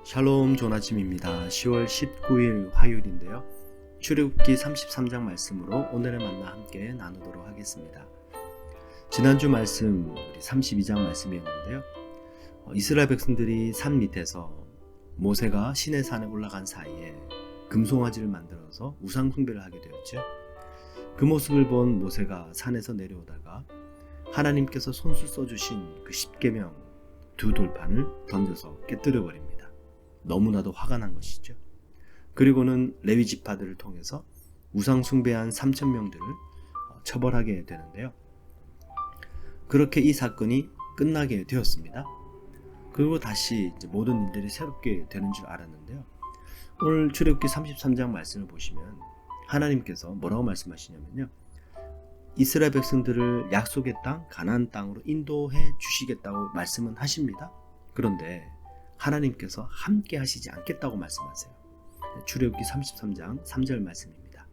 샬롬 좋은 아침입니다. 10월 19일 화요일인데요. 출애굽기 33장 말씀으로 오늘의 만나 함께 나누도록 하겠습니다. 지난주 말씀 우리 32장 말씀이었는데요. 이스라엘 백성들이 산 밑에서 모세가 시내 산에 올라간 사이에 금송아지를 만들어서 우상 숭배를 하게 되었죠. 그 모습을 본 모세가 산에서 내려오다가 하나님께서 손수 써주신 그 십계명 두 돌판을 던져서 깨뜨려 버립니다. 너무나도 화가 난 것이죠. 그리고는 레위 지파들을 통해서 우상 숭배한 3,000명들을 처벌하게 되는데요. 그렇게 이 사건이 끝나게 되었습니다. 그리고 다시 이제 모든 일들이 새롭게 되는 줄 알았는데요. 오늘 출애굽기 33장 말씀을 보시면 하나님께서 뭐라고 말씀하시냐면요. 이스라엘 백성들을 약속의 땅, 가나안 땅으로 인도해 주시겠다고 말씀은 하십니다. 그런데 하나님께서 함께 하시지 않겠다고 말씀하세요. 출애굽기 33장 3절 말씀입니다.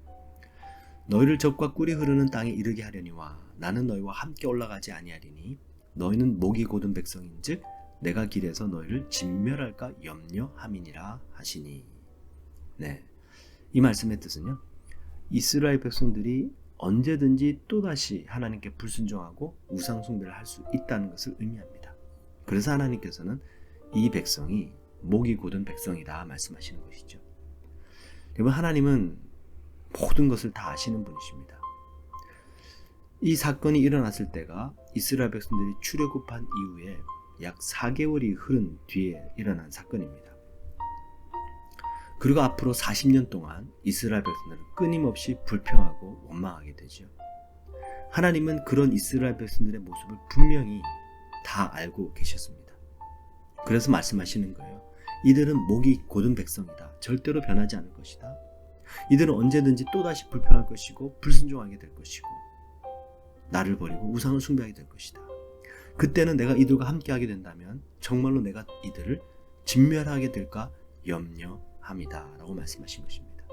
너희를 적과 꿀이 흐르는 땅에 이르게 하려니와 나는 너희와 함께 올라가지 아니하리니 너희는 목이 곧은 백성인즉 내가 길에서 너희를 진멸할까 염려함이니라 하시니. 네, 이 말씀의 뜻은요. 이스라엘 백성들이 언제든지 또다시 하나님께 불순종하고 우상 숭배를 할 수 있다는 것을 의미합니다. 그래서 하나님께서는 이 백성이 목이 곧은 백성이다 말씀하시는 것이죠. 여러분, 하나님은 모든 것을 다 아시는 분이십니다. 이 사건이 일어났을 때가 이스라엘 백성들이 출애굽한 이후에 약 4개월이 흐른 뒤에 일어난 사건입니다. 그리고 앞으로 40년 동안 이스라엘 백성들은 끊임없이 불평하고 원망하게 되죠. 하나님은 그런 이스라엘 백성들의 모습을 분명히 다 알고 계셨습니다. 그래서 말씀하시는 거예요. 이들은 목이 곧은 백성이다. 절대로 변하지 않을 것이다. 이들은 언제든지 또다시 불평할 것이고 불순종하게 될 것이고 나를 버리고 우상을 숭배하게 될 것이다. 그때는 내가 이들과 함께하게 된다면 정말로 내가 이들을 진멸하게 될까 염려합니다. 라고 말씀하신 것입니다.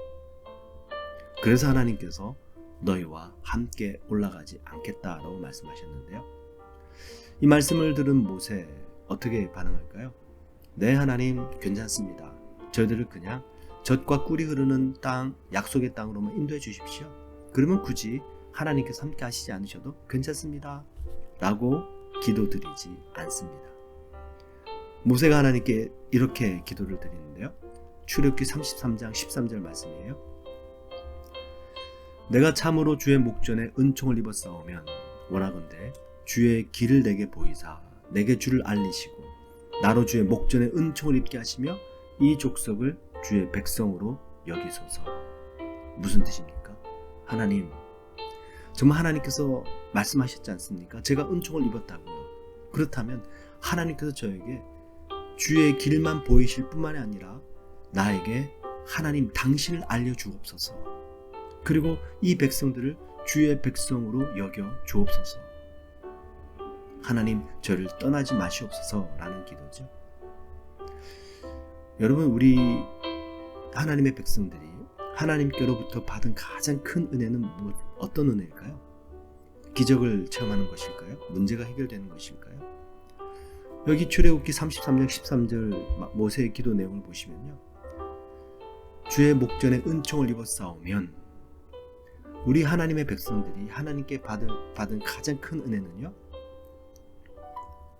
그래서 하나님께서 너희와 함께 올라가지 않겠다라고 말씀하셨는데요. 이 말씀을 들은 모세 어떻게 반응할까요? 네, 하나님 괜찮습니다. 저희들을 그냥 젖과 꿀이 흐르는 땅, 약속의 땅으로만 인도해 주십시오. 그러면 굳이 하나님께서 함께 하시지 않으셔도 괜찮습니다. 라고 기도드리지 않습니다. 모세가 하나님께 이렇게 기도를 드리는데요. 출애굽기 33장 13절 말씀이에요. 내가 참으로 주의 목전에 은총을 입었사오면 원하건대 주의 길을 내게 보이사 내게 주를 알리시고 나로 주의 목전에 은총을 입게 하시며 이 족속을 주의 백성으로 여기소서. 무슨 뜻입니까? 하나님, 정말 하나님께서 말씀하셨지 않습니까? 제가 은총을 입었다고요. 그렇다면 하나님께서 저에게 주의 길만 보이실 뿐만이 아니라 나에게 하나님 당신을 알려주옵소서. 그리고 이 백성들을 주의 백성으로 여겨 주옵소서. 하나님, 저를 떠나지 마시옵소서 라는 기도죠. 여러분, 우리 하나님의 백성들이 하나님께로부터 받은 가장 큰 은혜는 어떤 은혜일까요? 기적을 체험하는 것일까요? 문제가 해결되는 것일까요? 여기 출애굽기 33장 13절 모세의 기도 내용을 보시면요. 주의 목전에 은총을 입었사오면 우리 하나님의 백성들이 하나님께 받은 가장 큰 은혜는요.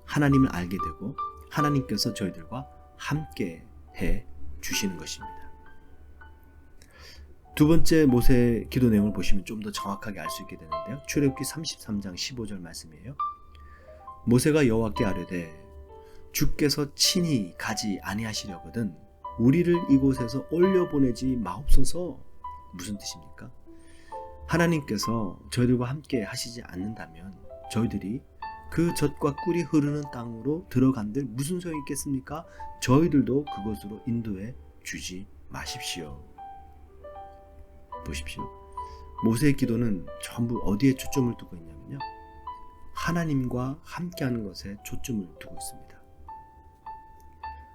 하나님을 알게 되고 하나님께서 저희들과 함께 해 주시는 것입니다. 두 번째 모세의 기도 내용을 보시면 좀 더 정확하게 알 수 있게 되는데요. 출애굽기 33장 15절 말씀이에요. 모세가 여호와께 아뢰되 주께서 친히 가지 아니하시려거든 우리를 이곳에서 올려보내지 마옵소서. 무슨 뜻입니까? 하나님께서 저희들과 함께 하시지 않는다면 저희들이 그 젖과 꿀이 흐르는 땅으로 들어간들 무슨 소용이 있겠습니까? 저희들도 그곳으로 인도해 주지 마십시오. 보십시오. 모세의 기도는 전부 어디에 초점을 두고 있냐면요. 하나님과 함께하는 것에 초점을 두고 있습니다.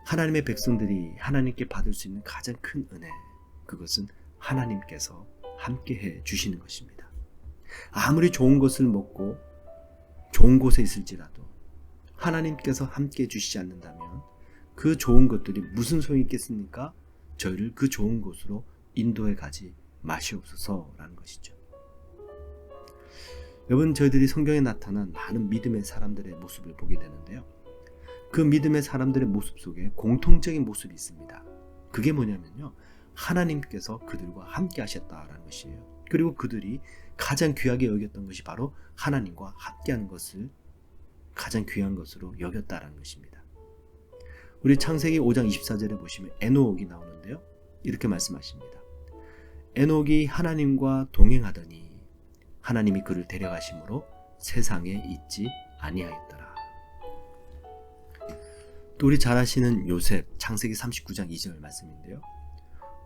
하나님의 백성들이 하나님께 받을 수 있는 가장 큰 은혜, 그것은 하나님께서 함께해 주시는 것입니다. 아무리 좋은 것을 먹고 좋은 곳에 있을지라도 하나님께서 함께 해주시지 않는다면 그 좋은 것들이 무슨 소용이 있겠습니까? 저희를 그 좋은 곳으로 인도해 가지 마시옵소서라는 것이죠. 여러분, 저희들이 성경에 나타난 많은 믿음의 사람들의 모습을 보게 되는데요. 그 믿음의 사람들의 모습 속에 공통적인 모습이 있습니다. 그게 뭐냐면요, 하나님께서 그들과 함께 하셨다라는 것이에요. 그리고 그들이 가장 귀하게 여겼던 것이 바로 하나님과 함께하는 것을 가장 귀한 것으로 여겼다라는 것입니다. 우리 창세기 5장 24절에 보시면 에녹이 나오는데요, 이렇게 말씀하십니다. 에녹이 하나님과 동행하더니 하나님이 그를 데려가심으로 세상에 있지 아니하였더라. 또 우리 잘 아시는 요셉, 창세기 39장 2절 말씀인데요.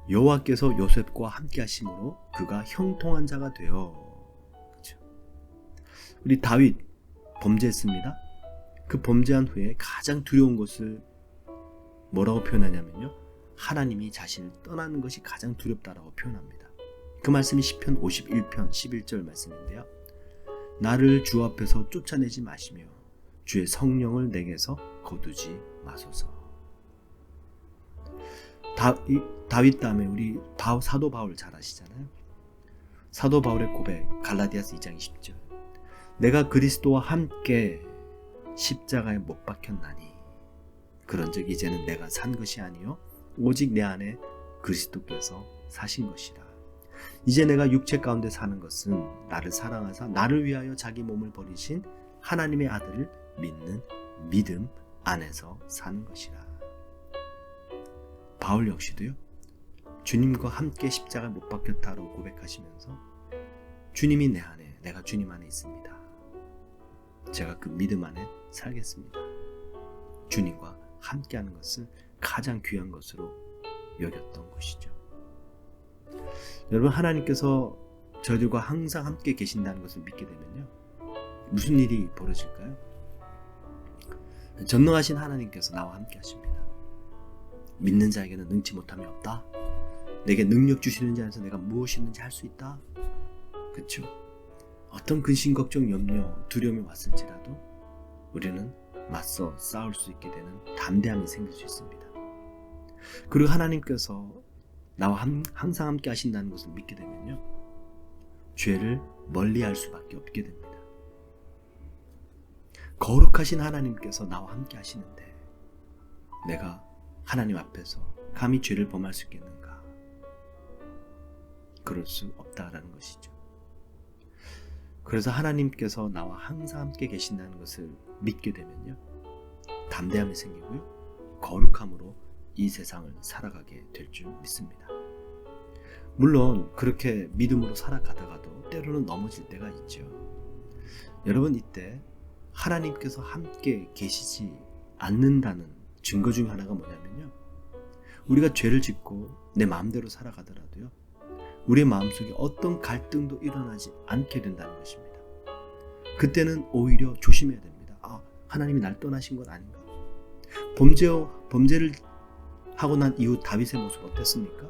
여호와께서 요셉과 함께 하심으로 그가 형통한 자가 되어. 그렇죠? 우리 다윗 범죄했습니다. 그 범죄한 후에 가장 두려운 것을 뭐라고 표현하냐면요, 하나님이 자신을 떠나는 것이 가장 두렵다라고 표현합니다. 그 말씀이 시편 51편 11절 말씀인데요. 나를 주 앞에서 쫓아내지 마시며 주의 성령을 내게서 거두지 마소서. 다윗 다음에 우리 사도 바울 잘 아시잖아요. 사도 바울의 고백, 갈라디아서 2장 20절. 내가 그리스도와 함께 십자가에 못 박혔나니 그런즉 이제는 내가 산 것이 아니요 오직 내 안에 그리스도께서 사신 것이라. 이제 내가 육체 가운데 사는 것은 나를 사랑하사 나를 위하여 자기 몸을 버리신 하나님의 아들을 믿는 믿음 안에서 사는 것이라. 바울 역시도요, 주님과 함께 십자가에 못 박혔다고 고백하시면서 주님이 내 안에, 내가 주님 안에 있습니다. 제가 그 믿음 안에 살겠습니다. 주님과 함께하는 것을 가장 귀한 것으로 여겼던 것이죠. 여러분, 하나님께서 저희들과 항상 함께 계신다는 것을 믿게 되면요, 무슨 일이 벌어질까요? 전능하신 하나님께서 나와 함께 하십니다. 믿는 자에게는 능치 못함이 없다. 내게 능력 주시는 자에서 내가 무엇이든지 할 수 있다. 그렇죠? 어떤 근심, 걱정, 염려, 두려움이 왔을지라도 우리는 맞서 싸울 수 있게 되는 담대함이 생길 수 있습니다. 그리고 하나님께서 나와 항상 함께 하신다는 것을 믿게 되면요, 죄를 멀리할 수밖에 없게 됩니다. 거룩하신 하나님께서 나와 함께 하시는데 내가 하나님 앞에서 감히 죄를 범할 수 있겠는가? 그럴 수 없다라는 것이죠. 그래서 하나님께서 나와 항상 함께 계신다는 것을 믿게 되면요, 담대함이 생기고요, 거룩함으로 이 세상을 살아가게 될 줄 믿습니다. 물론 그렇게 믿음으로 살아가다가도 때로는 넘어질 때가 있죠. 여러분, 이때 하나님께서 함께 계시지 않는다는 증거 중 하나가 뭐냐면요, 우리가 죄를 짓고 내 마음대로 살아가더라도요, 우리의 마음속에 어떤 갈등도 일어나지 않게 된다는 것입니다. 그때는 오히려 조심해야 됩니다. 하나님이 날 떠나신 건 아닌가? 범죄를 하고 난 이후 다윗의 모습 어땠습니까?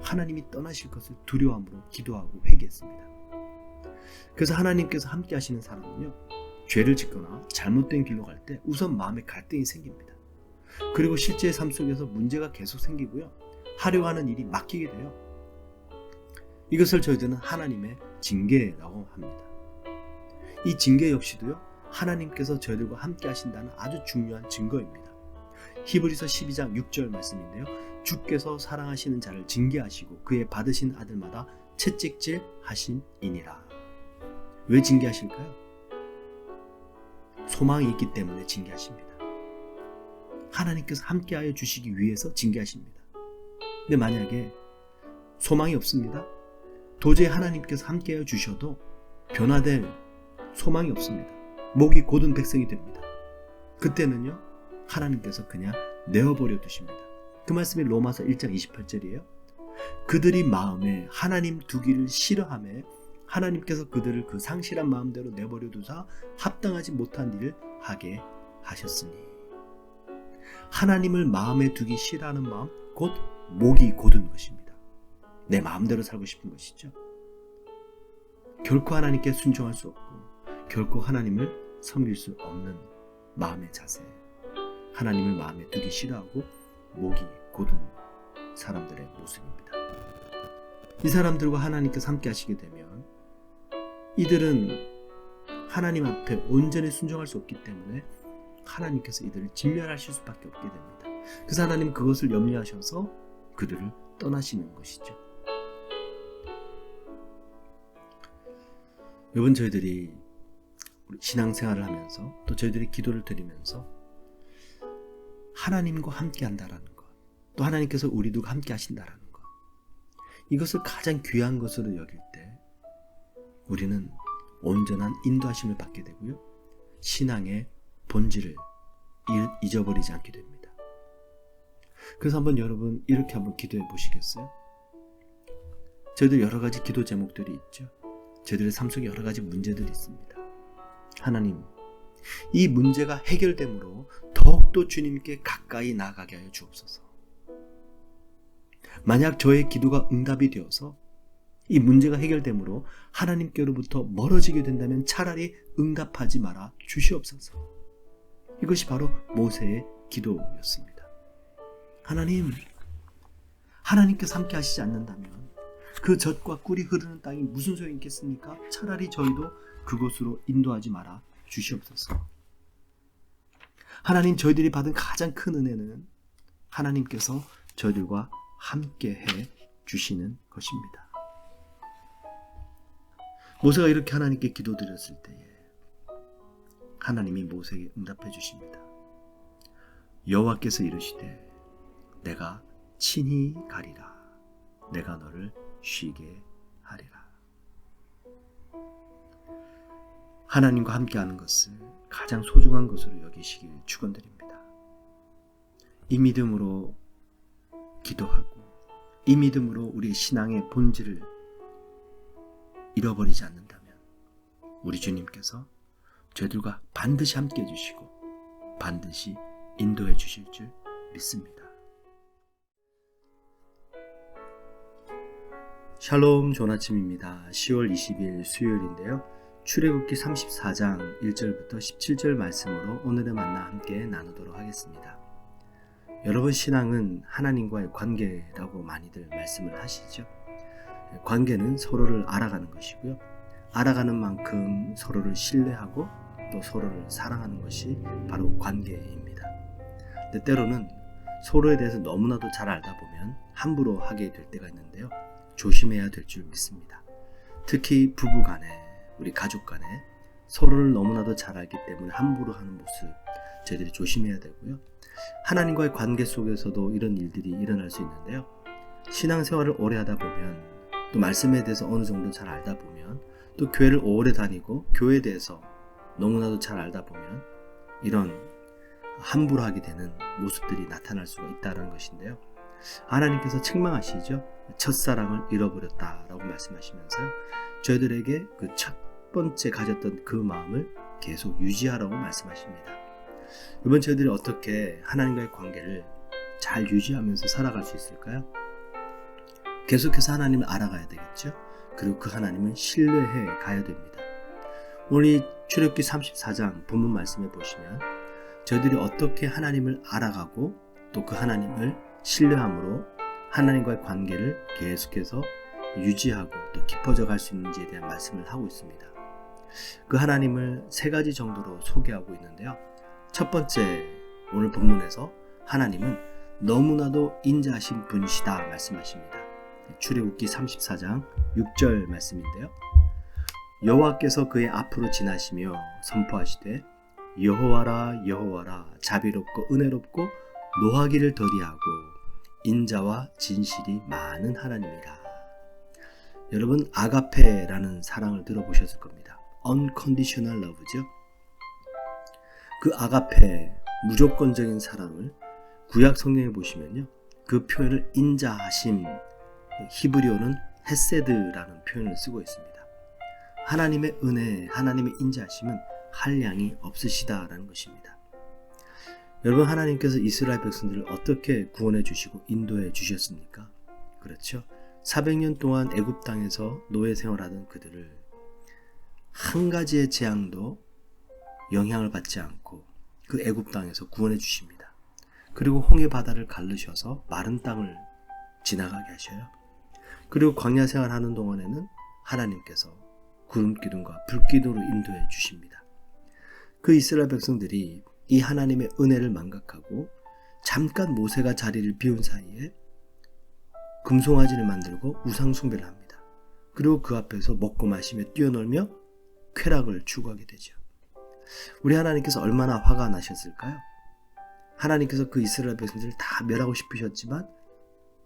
하나님이 떠나실 것을 두려워함으로 기도하고 회개했습니다. 그래서 하나님께서 함께 하시는 사람은요, 죄를 짓거나 잘못된 길로 갈 때 우선 마음에 갈등이 생깁니다. 그리고 실제 삶 속에서 문제가 계속 생기고요, 하려고 하는 일이 막히게 돼요. 이것을 저희들은 하나님의 징계라고 합니다. 이 징계 역시도요, 하나님께서 저희들과 함께 하신다는 아주 중요한 증거입니다. 히브리서 12장 6절 말씀인데요, 주께서 사랑하시는 자를 징계하시고 그의 받으신 아들마다 채찍질 하신이니라. 왜 징계하실까요? 소망이 있기 때문에 징계하십니다. 하나님께서 함께하여 주시기 위해서 징계하십니다. 근데 만약에 소망이 없습니다. 도저히 하나님께서 함께하여 주셔도 변화될 소망이 없습니다. 목이 곧은 백성이 됩니다. 그때는요, 하나님께서 그냥 내어버려 두십니다. 그 말씀이 로마서 1장 28절이에요. 그들이 마음에 하나님 두기를 싫어하며 하나님께서 그들을 그 상실한 마음대로 내버려 두사 합당하지 못한 일을 하게 하셨으니. 하나님을 마음에 두기 싫어하는 마음, 곧 목이 곧은 것입니다. 내 마음대로 살고 싶은 것이죠. 결코 하나님께 순종할 수 없고 결코 하나님을 섬길 수 없는 마음의 자세. 하나님을 마음에 두기 싫어하고 목이 곧은 사람들의 모습입니다. 이 사람들과 하나님께서 함께 하시게 되면 이들은 하나님 앞에 온전히 순종할 수 없기 때문에 하나님께서 이들을 진멸하실 수밖에 없게 됩니다. 그래서 하나님 그것을 염려하셔서 그들을 떠나시는 것이죠. 여러분, 저희들이 신앙생활을 하면서 또 저희들이 기도를 드리면서 하나님과 함께 한다라는 것, 또 하나님께서 우리도 함께 하신다라는 것, 이것을 가장 귀한 것으로 여길 때 우리는 온전한 인도하심을 받게 되고요, 신앙의 본질을 잊어버리지 않게 됩니다. 그래서 한번 여러분 이렇게 한번 기도해 보시겠어요? 저희들 여러 가지 기도 제목들이 있죠. 저희들의 삶 속에 여러 가지 문제들이 있습니다. 하나님, 이 문제가 해결됨으로 더욱더 주님께 가까이 나아가게 하여 주옵소서. 만약 저의 기도가 응답이 되어서 이 문제가 해결됨으로 하나님께로부터 멀어지게 된다면 차라리 응답하지 마라 주시옵소서. 이것이 바로 모세의 기도였습니다. 하나님, 하나님께서 함께 하시지 않는다면 그 젖과 꿀이 흐르는 땅이 무슨 소용이 있겠습니까? 차라리 저희도 그곳으로 인도하지 마라 주시옵소서. 하나님, 저희들이 받은 가장 큰 은혜는 하나님께서 저희들과 함께 해 주시는 것입니다. 모세가 이렇게 하나님께 기도드렸을 때에 하나님이 모세에게 응답해 주십니다. 여호와께서 이르시되 내가 친히 가리라. 내가 너를 쉬게 하리라. 하나님과 함께하는 것을 가장 소중한 것으로 여기시길 축원드립니다. 이 믿음으로 기도하고 이 믿음으로 우리의 신앙의 본질을 잃어버리지 않는다면 우리 주님께서 저희들과 반드시 함께 해주시고 반드시 인도해 주실 줄 믿습니다. 샬롬, 좋은 아침입니다. 10월 20일 수요일인데요. 출애굽기 34장 1절부터 17절 말씀으로 오늘의 만나 함께 나누도록 하겠습니다. 여러분, 신앙은 하나님과의 관계라고 많이들 말씀을 하시죠. 관계는 서로를 알아가는 것이고요. 알아가는 만큼 서로를 신뢰하고 또 서로를 사랑하는 것이 바로 관계입니다. 근데 때로는 서로에 대해서 너무나도 잘 알다 보면 함부로 하게 될 때가 있는데요. 조심해야 될 줄 믿습니다. 특히 부부 간에, 우리 가족 간에 서로를 너무나도 잘 알기 때문에 함부로 하는 모습 저희들이 조심해야 되고요. 하나님과의 관계 속에서도 이런 일들이 일어날 수 있는데요. 신앙생활을 오래 하다 보면 또 말씀에 대해서 어느 정도 잘 알다 보면 또 교회를 오래 다니고 교회에 대해서 너무나도 잘 알다 보면 이런 함부로 하게 되는 모습들이 나타날 수가 있다는 것인데요. 하나님께서 책망하시죠. 첫사랑을 잃어버렸다라고 말씀하시면서요. 저희들에게 그 첫 번째 가졌던 그 마음을 계속 유지하라고 말씀하십니다. 이번 저희들이 어떻게 하나님과의 관계를 잘 유지하면서 살아갈 수 있을까요? 계속해서 하나님을 알아가야 되겠죠. 그리고 그 하나님을 신뢰해 가야 됩니다. 오늘 출애굽기 34장 본문 말씀에 보시면 저희들이 어떻게 하나님을 알아가고 또 그 하나님을 신뢰함으로 하나님과의 관계를 계속해서 유지하고 또 깊어져 갈 수 있는지에 대한 말씀을 하고 있습니다. 그 하나님을 세 가지 정도로 소개하고 있는데요. 첫 번째, 오늘 본문에서 하나님은 너무나도 인자하신 분이시다 말씀하십니다. 출애굽기 34장 6절 말씀인데요. 여호와께서 그의 앞으로 지나시며 선포하시되 여호와라 여호와라 자비롭고 은혜롭고 노하기를 더디하고 인자와 진실이 많은 하나님이라. 여러분, 아가페라는 사랑을 들어보셨을 겁니다. Unconditional love죠. 그 아가페, 무조건적인 사랑을 구약 성경에 보시면요, 그 표현을 인자하심, 히브리어는 헤세드라는 표현을 쓰고 있습니다. 하나님의 은혜, 하나님의 인자하심은 한량이 없으시다라는 것입니다. 여러분, 하나님께서 이스라엘 백성들을 어떻게 구원해 주시고 인도해 주셨습니까? 그렇죠. 400년 동안 애굽 땅에서 노예 생활하던 그들을 한 가지의 재앙도 영향을 받지 않고 그 애굽 땅에서 구원해 주십니다. 그리고 홍해 바다를 가르셔서 마른 땅을 지나가게 하셔요. 그리고 광야 생활하는 동안에는 하나님께서 구름 기둥과 불 기둥으로 인도해 주십니다. 그 이스라엘 백성들이 이 하나님의 은혜를 망각하고 잠깐 모세가 자리를 비운 사이에 금송아지를 만들고 우상 숭배를 합니다. 그리고 그 앞에서 먹고 마시며 뛰어놀며 쾌락을 추구하게 되죠. 우리 하나님께서 얼마나 화가 나셨을까요? 하나님께서 그 이스라엘 백성들을 다 멸하고 싶으셨지만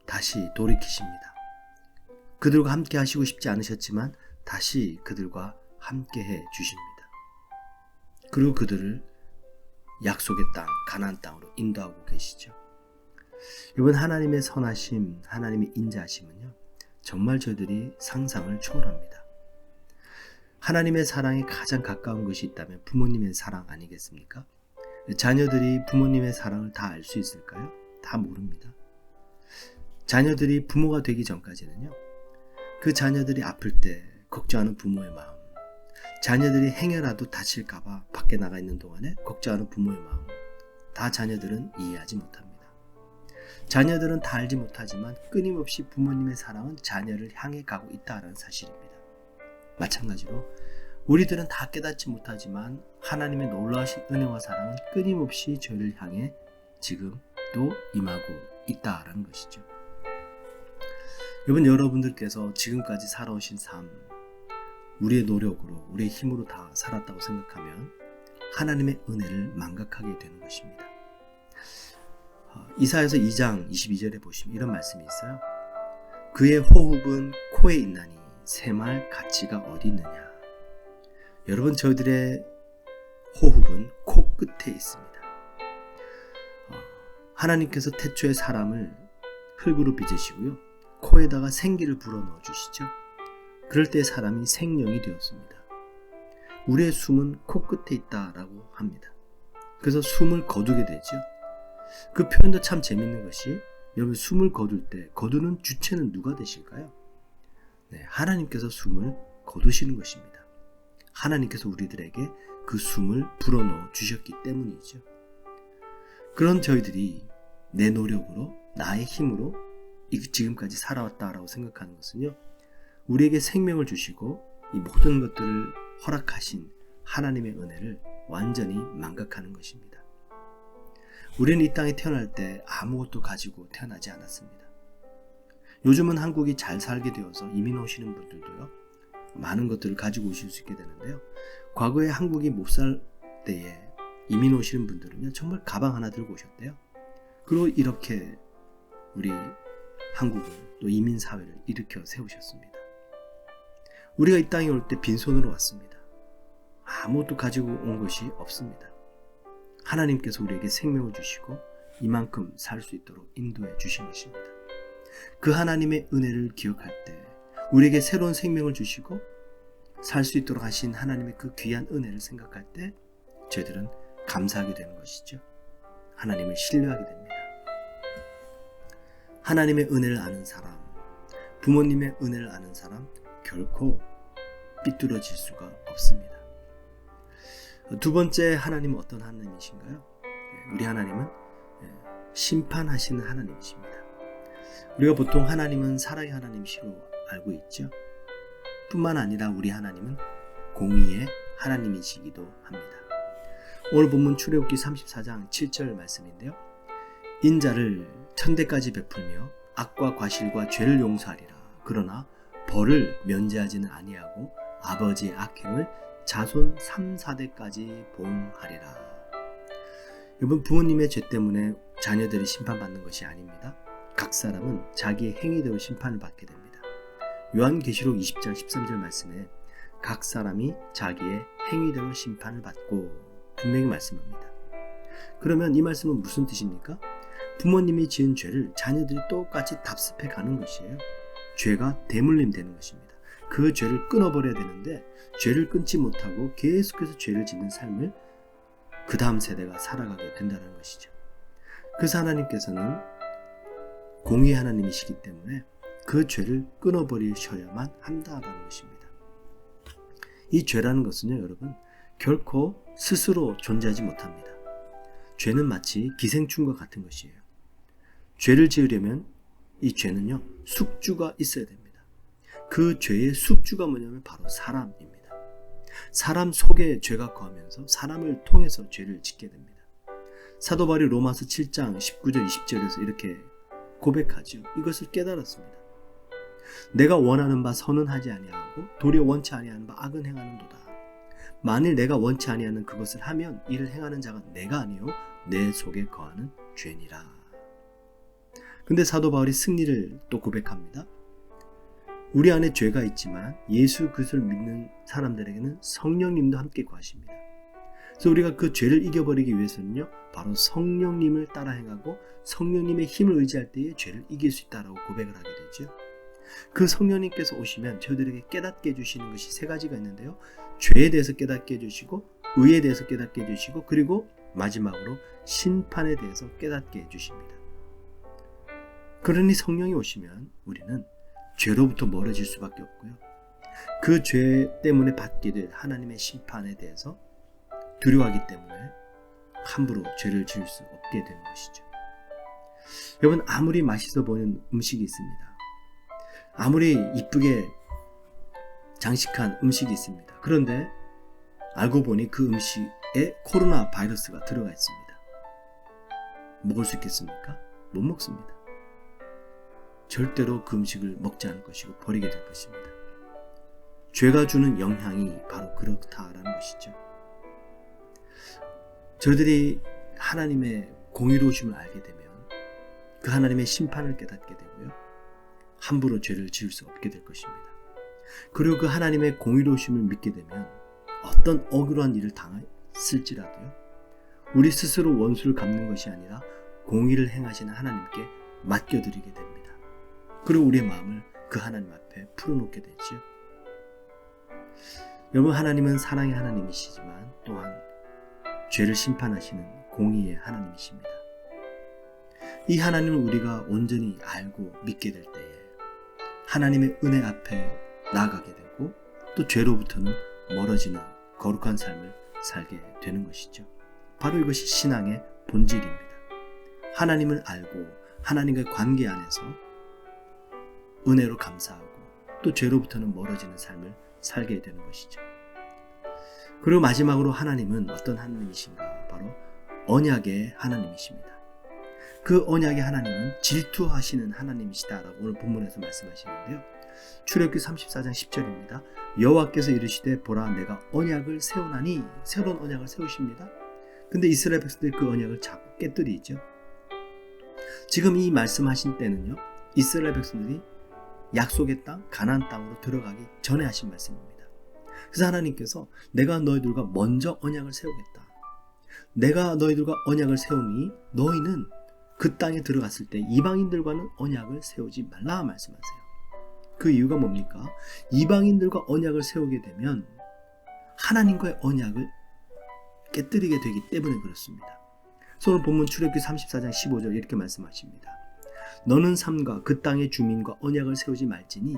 다시 돌이키십니다. 그들과 함께 하시고 싶지 않으셨지만 다시 그들과 함께 해 주십니다. 그리고 그들을 약속의 땅, 가나안 땅으로 인도하고 계시죠. 이번 하나님의 선하심, 하나님의 인자하심은요, 정말 저희들이 상상을 초월합니다. 하나님의 사랑에 가장 가까운 것이 있다면 부모님의 사랑 아니겠습니까? 자녀들이 부모님의 사랑을 다 알 수 있을까요? 다 모릅니다. 자녀들이 부모가 되기 전까지는요, 그 자녀들이 아플 때 걱정하는 부모의 마음, 자녀들이 행여라도 다칠까봐 밖에 나가 있는 동안에 걱정하는 부모의 마음, 다 자녀들은 이해하지 못합니다. 자녀들은 다 알지 못하지만 끊임없이 부모님의 사랑은 자녀를 향해 가고 있다는 사실입니다. 마찬가지로 우리들은 다 깨닫지 못하지만 하나님의 놀라우신 은혜와 사랑은 끊임없이 저희를 향해 지금 또 임하고 있다는 것이죠. 여러분들께서 지금까지 살아오신 삶, 우리의 노력으로, 우리의 힘으로 다 살았다고 생각하면 하나님의 은혜를 망각하게 되는 것입니다. 이사야서 2장 22절에 보시면 이런 말씀이 있어요. 그의 호흡은 코에 있나니 샘할 가치가 어디 있느냐. 여러분, 저희들의 호흡은 코끝에 있습니다. 하나님께서 태초에 사람을 흙으로 빚으시고요, 코에다가 생기를 불어넣어 주시죠. 그럴 때 사람이 생명이 되었습니다. 우리의 숨은 코끝에 있다라고 합니다. 그래서 숨을 거두게 되죠. 그 표현도 참 재밌는 것이, 여러분, 숨을 거둘 때 거두는 주체는 누가 되실까요? 네, 하나님께서 숨을 거두시는 것입니다. 하나님께서 우리들에게 그 숨을 불어넣어 주셨기 때문이죠. 그런 저희들이 내 노력으로, 나의 힘으로 지금까지 살아왔다라고 생각하는 것은요, 우리에게 생명을 주시고 이 모든 것들을 허락하신 하나님의 은혜를 완전히 망각하는 것입니다. 우리는 이 땅에 태어날 때 아무것도 가지고 태어나지 않았습니다. 요즘은 한국이 잘 살게 되어서 이민 오시는 분들도요, 많은 것들을 가지고 오실 수 있게 되는데요, 과거에 한국이 못 살 때에 이민 오시는 분들은요, 정말 가방 하나 들고 오셨대요. 그리고 이렇게 우리 한국을, 또 이민 사회를 일으켜 세우셨습니다. 우리가 이 땅에 올 때 빈손으로 왔습니다. 아무것도 가지고 온 것이 없습니다. 하나님께서 우리에게 생명을 주시고 이만큼 살 수 있도록 인도해 주신 것입니다. 그 하나님의 은혜를 기억할 때, 우리에게 새로운 생명을 주시고 살 수 있도록 하신 하나님의 그 귀한 은혜를 생각할 때 저희들은 감사하게 되는 것이죠. 하나님을 신뢰하게 됩니다. 하나님의 은혜를 아는 사람, 부모님의 은혜를 아는 사람, 결코 삐뚤어질 수가 없습니다. 두 번째, 하나님은 어떤 하나님이신가요? 우리 하나님은 심판하시는 하나님이십니다. 우리가 보통 하나님은 사랑의 하나님이시로 알고 있죠. 뿐만 아니라 우리 하나님은 공의의 하나님이시기도 합니다. 오늘 본문 출애굽기 34장 7절 말씀인데요, 인자를 천대까지 베풀며 악과 과실과 죄를 용서하리라. 그러나 벌을 면제하지는 아니하고 아버지의 악행을 자손 3, 4대까지 봉하리라. 여러분, 부모님의 죄 때문에 자녀들이 심판받는 것이 아닙니다. 각 사람은 자기의 행위대로 심판을 받게 됩니다. 요한계시록 20장 13절 말씀에 각 사람이 자기의 행위대로 심판을 받고 분명히 말씀합니다. 그러면 이 말씀은 무슨 뜻입니까? 부모님이 지은 죄를 자녀들이 똑같이 답습해 가는 것이에요. 죄가 대물림 되는 것입니다. 그 죄를 끊어버려야 되는데 죄를 끊지 못하고 계속해서 죄를 짓는 삶을 그 다음 세대가 살아가게 된다는 것이죠. 그래서 하나님께서는 공의의 하나님이시기 때문에 그 죄를 끊어버리셔야만 한다는 것입니다. 이 죄라는 것은요, 여러분, 결코 스스로 존재하지 못합니다. 죄는 마치 기생충과 같은 것이에요. 죄를 지으려면 이 죄는요, 숙주가 있어야 됩니다. 그 죄의 숙주가 뭐냐면 바로 사람입니다. 사람 속에 죄가 거하면서 사람을 통해서 죄를 짓게 됩니다. 사도 바울이 로마서 7장 19절 20절에서 이렇게 고백하죠. 이것을 깨달았습니다. 내가 원하는 바 선은 하지 아니하고 도리어 원치 아니하는 바 악은 행하는도다. 만일 내가 원치 아니하는 그것을 하면 이를 행하는 자가 내가 아니요 내 속에 거하는 죄니라. 근데 사도 바울이 승리를 또 고백합니다. 우리 안에 죄가 있지만 예수 그리스도를 믿는 사람들에게는 성령님도 함께 거하십니다. 그래서 우리가 그 죄를 이겨버리기 위해서는요, 바로 성령님을 따라 행하고 성령님의 힘을 의지할 때에 죄를 이길 수 있다라고 고백을 하게 되죠. 그 성령님께서 오시면 저희들에게 깨닫게 해주시는 것이 세 가지가 있는데요. 죄에 대해서 깨닫게 해주시고, 의에 대해서 깨닫게 해주시고, 그리고 마지막으로 심판에 대해서 깨닫게 해주십니다. 그러니 성령이 오시면 우리는 죄로부터 멀어질 수밖에 없고요. 그 죄 때문에 받게 될 하나님의 심판에 대해서 두려워하기 때문에 함부로 죄를 지을 수 없게 되는 것이죠. 여러분, 아무리 맛있어 보이는 음식이 있습니다. 아무리 이쁘게 장식한 음식이 있습니다. 그런데 알고 보니 그 음식에 코로나 바이러스가 들어가 있습니다. 먹을 수 있겠습니까? 못 먹습니다. 절대로 그 음식을 먹지 않을 것이고 버리게 될 것입니다. 죄가 주는 영향이 바로 그렇다라는 것이죠. 저희들이 하나님의 공의로우심을 알게 되면 그 하나님의 심판을 깨닫게 되고요. 함부로 죄를 지을 수 없게 될 것입니다. 그리고 그 하나님의 공의로우심을 믿게 되면 어떤 억울한 일을 당했을지라도요, 우리 스스로 원수를 갚는 것이 아니라 공의를 행하시는 하나님께 맡겨드리게 됩니다. 그리고 우리의 마음을 그 하나님 앞에 풀어놓게 되죠. 여러분, 하나님은 사랑의 하나님이시지만 또한 죄를 심판하시는 공의의 하나님이십니다. 이 하나님을 우리가 온전히 알고 믿게 될 때에 하나님의 은혜 앞에 나아가게 되고 또 죄로부터는 멀어지는 거룩한 삶을 살게 되는 것이죠. 바로 이것이 신앙의 본질입니다. 하나님을 알고 하나님과의 관계 안에서 은혜로 감사하고 또 죄로부터는 멀어지는 삶을 살게 되는 것이죠. 그리고 마지막으로 하나님은 어떤 하나님이신가? 바로 언약의 하나님이십니다. 그 언약의 하나님은 질투하시는 하나님이시다라고 오늘 본문에서 말씀하시는데요. 출애굽기 34장 10절입니다. 여호와께서 이르시되 보라 내가 언약을 세우나니, 새로운 언약을 세우십니다. 근데 이스라엘 백성들이 그 언약을 자꾸 깨뜨리죠. 지금 이 말씀하신 때는요, 이스라엘 백성들이 약속의 땅, 가나안 땅으로 들어가기 전에 하신 말씀입니다. 그래서 하나님께서 내가 너희들과 먼저 언약을 세우겠다. 내가 너희들과 언약을 세우니 너희는 그 땅에 들어갔을 때 이방인들과는 언약을 세우지 말라 말씀하세요. 그 이유가 뭡니까? 이방인들과 언약을 세우게 되면 하나님과의 언약을 깨뜨리게 되기 때문에 그렇습니다. 그래서 오늘 본문 출애굽기 34장 15절 이렇게 말씀하십니다. 너는 삼가 그 땅의 주민과 언약을 세우지 말지니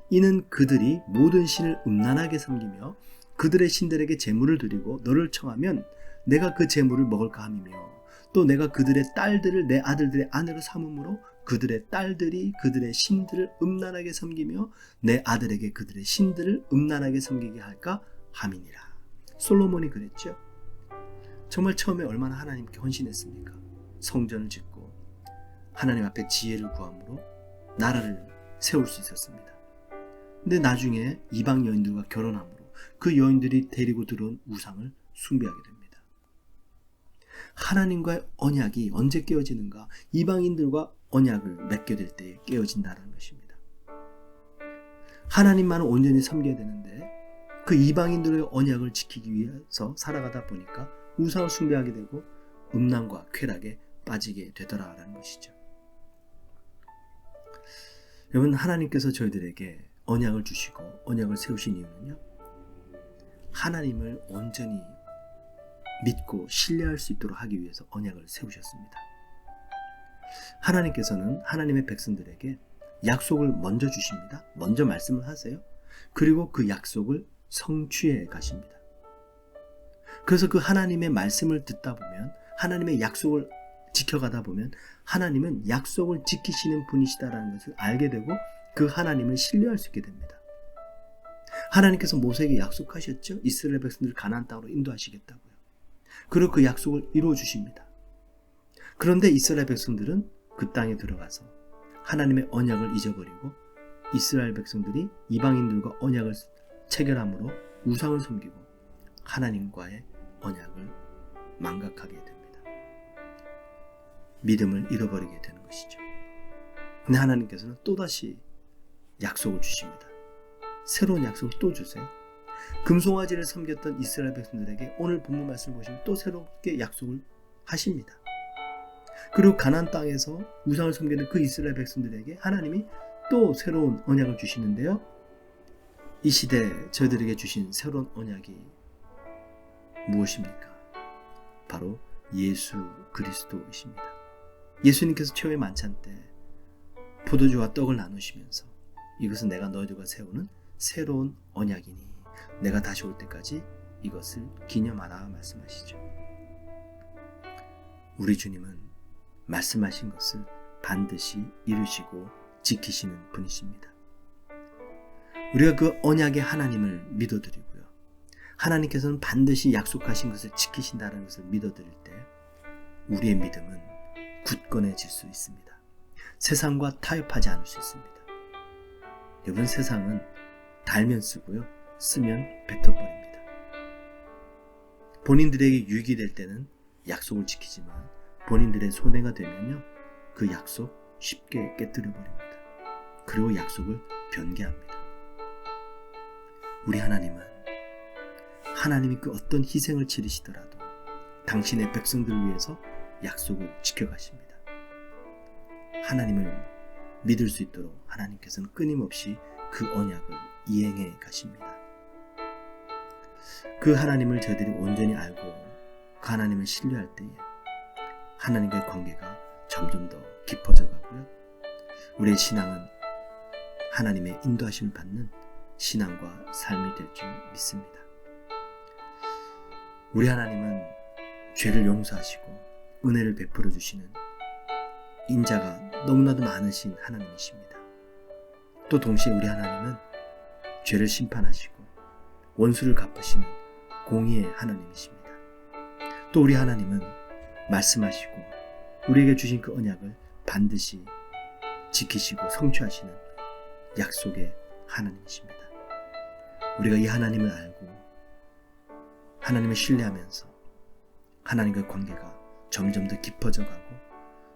이는 그들이 모든 신을 음란하게 섬기며 그들의 신들에게 제물을 드리고 너를 청하면 내가 그 제물을 먹을까 함이며 또 내가 그들의 딸들을 내 아들들의 아내로 삼음으로 그들의 딸들이 그들의 신들을 음란하게 섬기며 내 아들에게 그들의 신들을 음란하게 섬기게 할까 함이니라. 솔로몬이 그랬죠. 정말 처음에 얼마나 하나님께 헌신했습니까? 성전을 짓고 하나님 앞에 지혜를 구함으로 나라를 세울 수 있었습니다. 근데 나중에 이방 여인들과 결혼함으로 그 여인들이 데리고 들어온 우상을 숭배하게 됩니다. 하나님과의 언약이 언제 깨어지는가? 이방인들과 언약을 맺게 될 때에 깨어진다는 것입니다. 하나님만을 온전히 섬겨야 되는데 그 이방인들의 언약을 지키기 위해서 살아가다 보니까 우상을 숭배하게 되고 음란과 쾌락에 빠지게 되더라라는 것이죠. 여러분, 하나님께서 저희들에게 언약을 주시고 언약을 세우신 이유는요, 하나님을 온전히 믿고 신뢰할 수 있도록 하기 위해서 언약을 세우셨습니다. 하나님께서는 하나님의 백성들에게 약속을 먼저 주십니다. 먼저 말씀을 하세요. 그리고 그 약속을 성취해 가십니다. 그래서 그 하나님의 말씀을 듣다 보면 하나님의 약속을 지켜가다 보면 하나님은 약속을 지키시는 분이시다라는 것을 알게 되고 그 하나님을 신뢰할 수 있게 됩니다. 하나님께서 모세에게 약속하셨죠. 이스라엘 백성들을 가나안 땅으로 인도하시겠다고요. 그리고 그 약속을 이루어 주십니다. 그런데 이스라엘 백성들은 그 땅에 들어가서 하나님의 언약을 잊어버리고 이스라엘 백성들이 이방인들과 언약을 체결함으로 우상을 섬기고 하나님과의 언약을 망각하게 됩니다. 믿음을 잃어버리게 되는 것이죠. 근데 하나님께서는 또다시 약속을 주십니다. 새로운 약속을 또 주세요. 금송아지를 섬겼던 이스라엘 백성들에게 오늘 본문 말씀을 보시면 또 새롭게 약속을 하십니다. 그리고 가나안 땅에서 우상을 섬기는 그 이스라엘 백성들에게 하나님이 또 새로운 언약을 주시는데요. 이 시대에 저희들에게 주신 새로운 언약이 무엇입니까? 바로 예수 그리스도이십니다. 예수님께서 최후의 만찬 때 포도주와 떡을 나누시면서 이것은 내가 너희들과 세우는 새로운 언약이니 내가 다시 올 때까지 이것을 기념하라 말씀하시죠. 우리 주님은 말씀하신 것을 반드시 이루시고 지키시는 분이십니다. 우리가 그 언약의 하나님을 믿어드리고요. 하나님께서는 반드시 약속하신 것을 지키신다는 것을 믿어드릴 때 우리의 믿음은 굳건해질 수 있습니다. 세상과 타협하지 않을 수 있습니다. 여러분, 세상은 달면 쓰고요. 쓰면 뱉어버립니다. 본인들에게 유익이 될 때는 약속을 지키지만 본인들의 손해가 되면요. 그 약속 쉽게 깨뜨려버립니다. 그리고 약속을 변개합니다. 우리 하나님은 하나님이 그 어떤 희생을 치르시더라도 당신의 백성들을 위해서 약속을 지켜가십니다. 하나님을 믿을 수 있도록 하나님께서는 끊임없이 그 언약을 이행해 가십니다. 그 하나님을 저희들이 온전히 알고 그 하나님을 신뢰할 때에 하나님과의 관계가 점점 더 깊어져 가고요. 우리의 신앙은 하나님의 인도하심을 받는 신앙과 삶이 될 줄 믿습니다. 우리 하나님은 죄를 용서하시고 은혜를 베풀어 주시는 인자가 너무나도 많으신 하나님이십니다. 또 동시에 우리 하나님은 죄를 심판하시고 원수를 갚으시는 공의의 하나님이십니다. 또 우리 하나님은 말씀하시고 우리에게 주신 그 언약을 반드시 지키시고 성취하시는 약속의 하나님이십니다. 우리가 이 하나님을 알고 하나님을 신뢰하면서 하나님과의 관계가 점점 더 깊어져 가고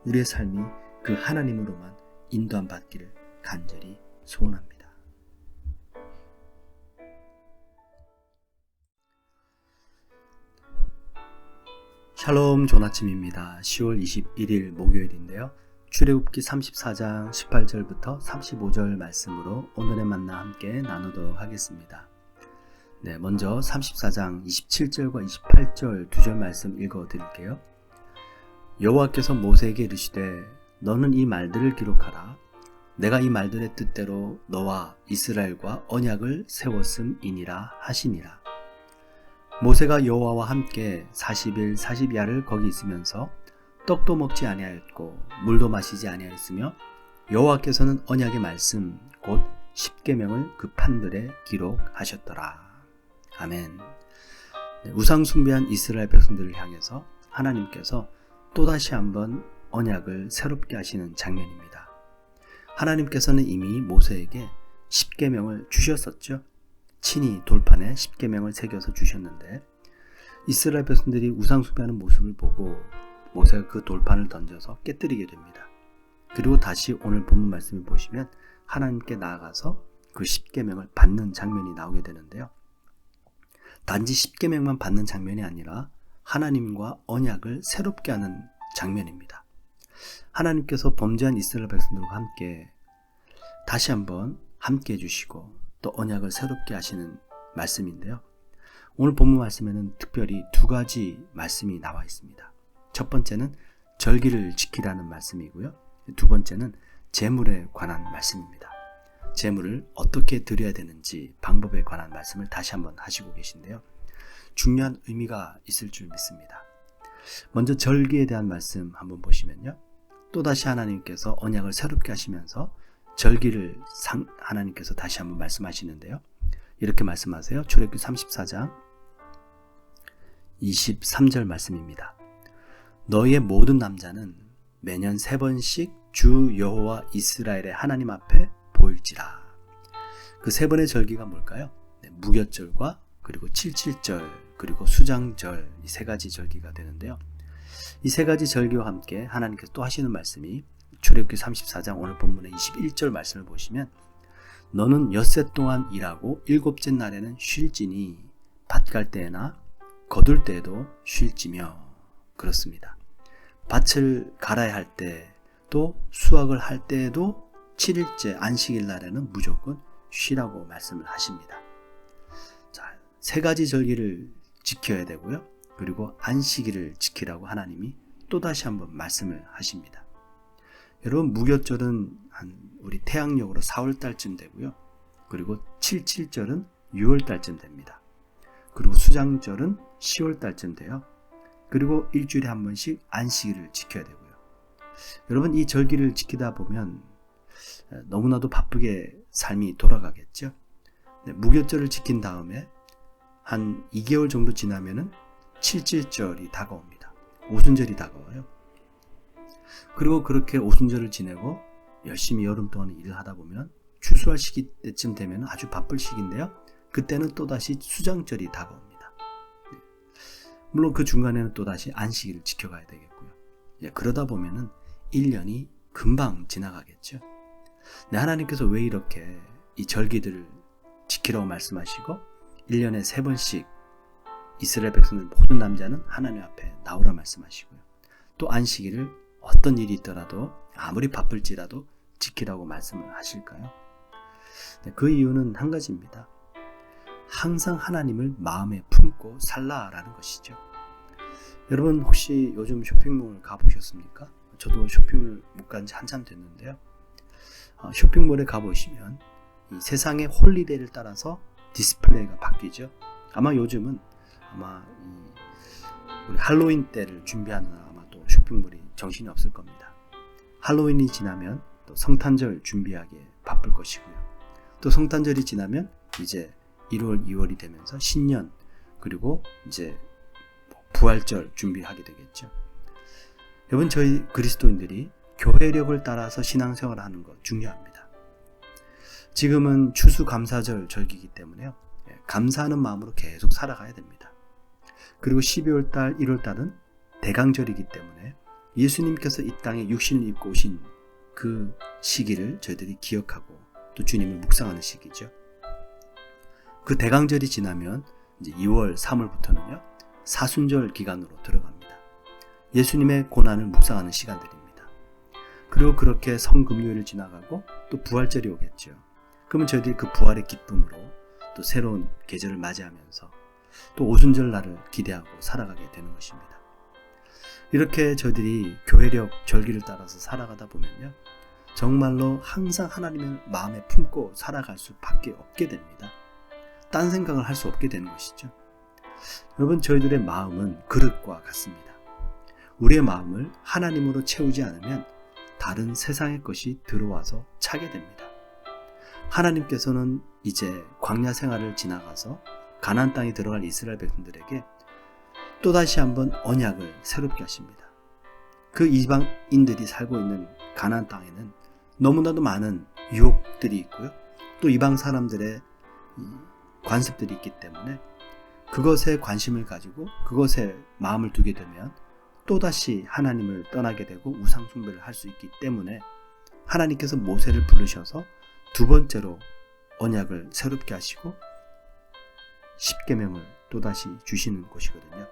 우리의 삶이 그 하나님으로만 인도함 받기를 간절히 소원합니다. 샬롬, 좋은 아침입니다. 10월 21일 목요일인데요. 출애굽기 34장 18절부터 35절 말씀으로 오늘의 만나 함께 나누도록 하겠습니다. 네, 먼저 34장 27절과 28절 두 절 말씀 읽어드릴게요. 여호와께서 모세에게 이르시되 너는 이 말들을 기록하라. 내가 이 말들의 뜻대로 너와 이스라엘과 언약을 세웠음이니라 하시니라. 모세가 여호와와 함께 40일 40야를 거기 있으면서 떡도 먹지 아니하였고 물도 마시지 아니하였으며 여호와께서는 언약의 말씀 곧 십계명을 그 판들에 기록하셨더라. 아멘. 우상 숭배한 이스라엘 백성들을 향해서 하나님께서 또다시 한번 언약을 새롭게 하시는 장면입니다. 하나님께서는 이미 모세에게 십계명을 주셨었죠. 친히 돌판에 십계명을 새겨서 주셨는데 이스라엘 백성들이 우상 숭배하는 모습을 보고 모세가 그 돌판을 던져서 깨뜨리게 됩니다. 그리고 다시 오늘 본문 말씀을 보시면 하나님께 나아가서 그 십계명을 받는 장면이 나오게 되는데요. 단지 십계명만 받는 장면이 아니라 하나님과 언약을 새롭게 하는 장면입니다. 하나님께서 범죄한 이스라엘 백성들과 함께 다시 한번 함께 해주시고 또 언약을 새롭게 하시는 말씀인데요. 오늘 본문 말씀에는 특별히 두 가지 말씀이 나와 있습니다. 첫 번째는 절기를 지키라는 말씀이고요. 두 번째는 제물에 관한 말씀입니다. 제물을 어떻게 드려야 되는지 방법에 관한 말씀을 다시 한번 하시고 계신데요. 중요한 의미가 있을 줄 믿습니다. 먼저 절기에 대한 말씀 한번 보시면요. 또다시 하나님께서 언약을 새롭게 하시면서 절기를 하나님께서 다시 한번 말씀하시는데요. 이렇게 말씀하세요. 출애굽기 34장 23절 말씀입니다. 너희의 모든 남자는 매년 3번씩 주 여호와 이스라엘의 하나님 앞에 보일지라. 그 3번의 절기가 뭘까요? 무교절과 그리고 칠칠절 그리고 수장절, 이 3가지 절기가 되는데요. 이 3가지 절기와 함께 하나님께서 또 하시는 말씀이 출애굽기 34장 오늘 본문의 21절 말씀을 보시면 너는 엿새 동안 일하고 7째 날에는 쉴지니 밭 갈 때나 거둘 때에도 쉴지며. 그렇습니다. 밭을 갈아야 할 때 또 수확을 할 때에도 7일째 안식일 날에는 무조건 쉬라고 말씀을 하십니다. 자, 3가지 절기를 지켜야 되고요. 그리고 안식일을 지키라고 하나님이 또다시 한번 말씀을 하십니다. 여러분, 무교절은 우리 태양력으로 4월달쯤 되고요. 그리고 칠칠절은 6월달쯤 됩니다. 그리고 수장절은 10월달쯤 돼요. 그리고 일주일에 한 번씩 안식일을 지켜야 되고요. 여러분, 이 절기를 지키다 보면 너무나도 바쁘게 삶이 돌아가겠죠. 무교절을 지킨 다음에 한 2개월 정도 지나면은 칠칠절이 다가옵니다. 오순절이 다가와요. 그리고 그렇게 오순절을 지내고 열심히 여름 동안 일을 하다 보면 추수할 시기 때쯤 되면 아주 바쁠 시기인데요. 그때는 또다시 수장절이 다가옵니다. 물론 그 중간에는 또다시 안식일을 지켜가야 되겠고요. 그러다 보면은 1년이 금방 지나가겠죠. 하나님께서 왜 이렇게 이 절기들을 지키라고 말씀하시고 1년에 3번씩 이스라엘 백성들 모든 남자는 하나님 앞에 나오라 말씀하시고요. 또 안식일을 어떤 일이 있더라도 아무리 바쁠지라도 지키라고 말씀을 하실까요? 그 이유는 한 가지입니다. 항상 하나님을 마음에 품고 살라라는 것이죠. 여러분, 혹시 요즘 쇼핑몰 가보셨습니까? 저도 쇼핑을 못 간 지 한참 됐는데요. 쇼핑몰에 가보시면 이 세상의 홀리데이를 따라서 디스플레이가 바뀌죠. 아마 요즘은 우리 할로윈 때를 준비하는 아마 또 쇼핑몰이 정신이 없을 겁니다. 할로윈이 지나면 또 성탄절 준비하기에 바쁠 것이고요. 또 성탄절이 지나면 이제 1월, 2월이 되면서 신년 그리고 이제 부활절 준비하게 되겠죠. 여러분, 저희 그리스도인들이 교회력을 따라서 신앙생활을 하는 것 중요합니다. 지금은 추수감사절 절기이기 때문에요. 감사하는 마음으로 계속 살아가야 됩니다. 그리고 12월달, 1월달은 대강절이기 때문에 예수님께서 이 땅에 육신을 입고 오신 그 시기를 저희들이 기억하고 또 주님을 묵상하는 시기죠. 그 대강절이 지나면 이제 2월, 3월부터는요, 사순절 기간으로 들어갑니다. 예수님의 고난을 묵상하는 시간들입니다. 그리고 그렇게 성금요일을 지나가고 또 부활절이 오겠죠. 그러면 저희들이 그 부활의 기쁨으로 또 새로운 계절을 맞이하면서 또 오순절 날을 기대하고 살아가게 되는 것입니다. 이렇게 저희들이 교회력 절기를 따라서 살아가다 보면요, 정말로 항상 하나님을 마음에 품고 살아갈 수밖에 없게 됩니다. 딴 생각을 할 수 없게 되는 것이죠. 여러분, 저희들의 마음은 그릇과 같습니다. 우리의 마음을 하나님으로 채우지 않으면 다른 세상의 것이 들어와서 차게 됩니다. 하나님께서는 이제 광야 생활을 지나가서 가나안 땅에 들어갈 이스라엘 백성들에게 또다시 한번 언약을 새롭게 하십니다. 그 이방인들이 살고 있는 가나안 땅에는 너무나도 많은 유혹들이 있고요. 또 이방 사람들의 관습들이 있기 때문에 그것에 관심을 가지고 그것에 마음을 두게 되면 또다시 하나님을 떠나게 되고 우상 숭배를 할 수 있기 때문에 하나님께서 모세를 부르셔서 2번째로 언약을 새롭게 하시고 십계명을 또다시 주시는 곳이거든요.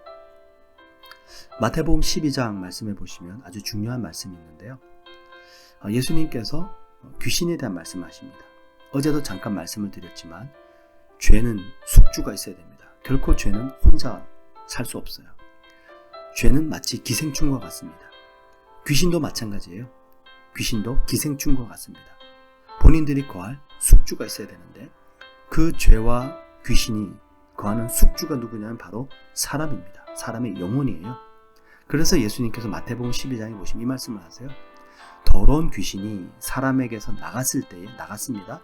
마태복음 12장 말씀해 보시면 아주 중요한 말씀이 있는데요. 예수님께서 귀신에 대한 말씀하십니다. 어제도 잠깐 말씀을 드렸지만 죄는 숙주가 있어야 됩니다. 결코 죄는 혼자 살 수 없어요. 죄는 마치 기생충과 같습니다. 귀신도 마찬가지예요. 귀신도 기생충과 같습니다. 본인들이 거할 숙주가 있어야 되는데 그 죄와 귀신이 거하는 숙주가 누구냐면 바로 사람입니다. 사람의 영혼이에요. 그래서 예수님께서 마태복음 12장에 보시면 이 말씀을 하세요. 더러운 귀신이 사람에게서 나갔습니다.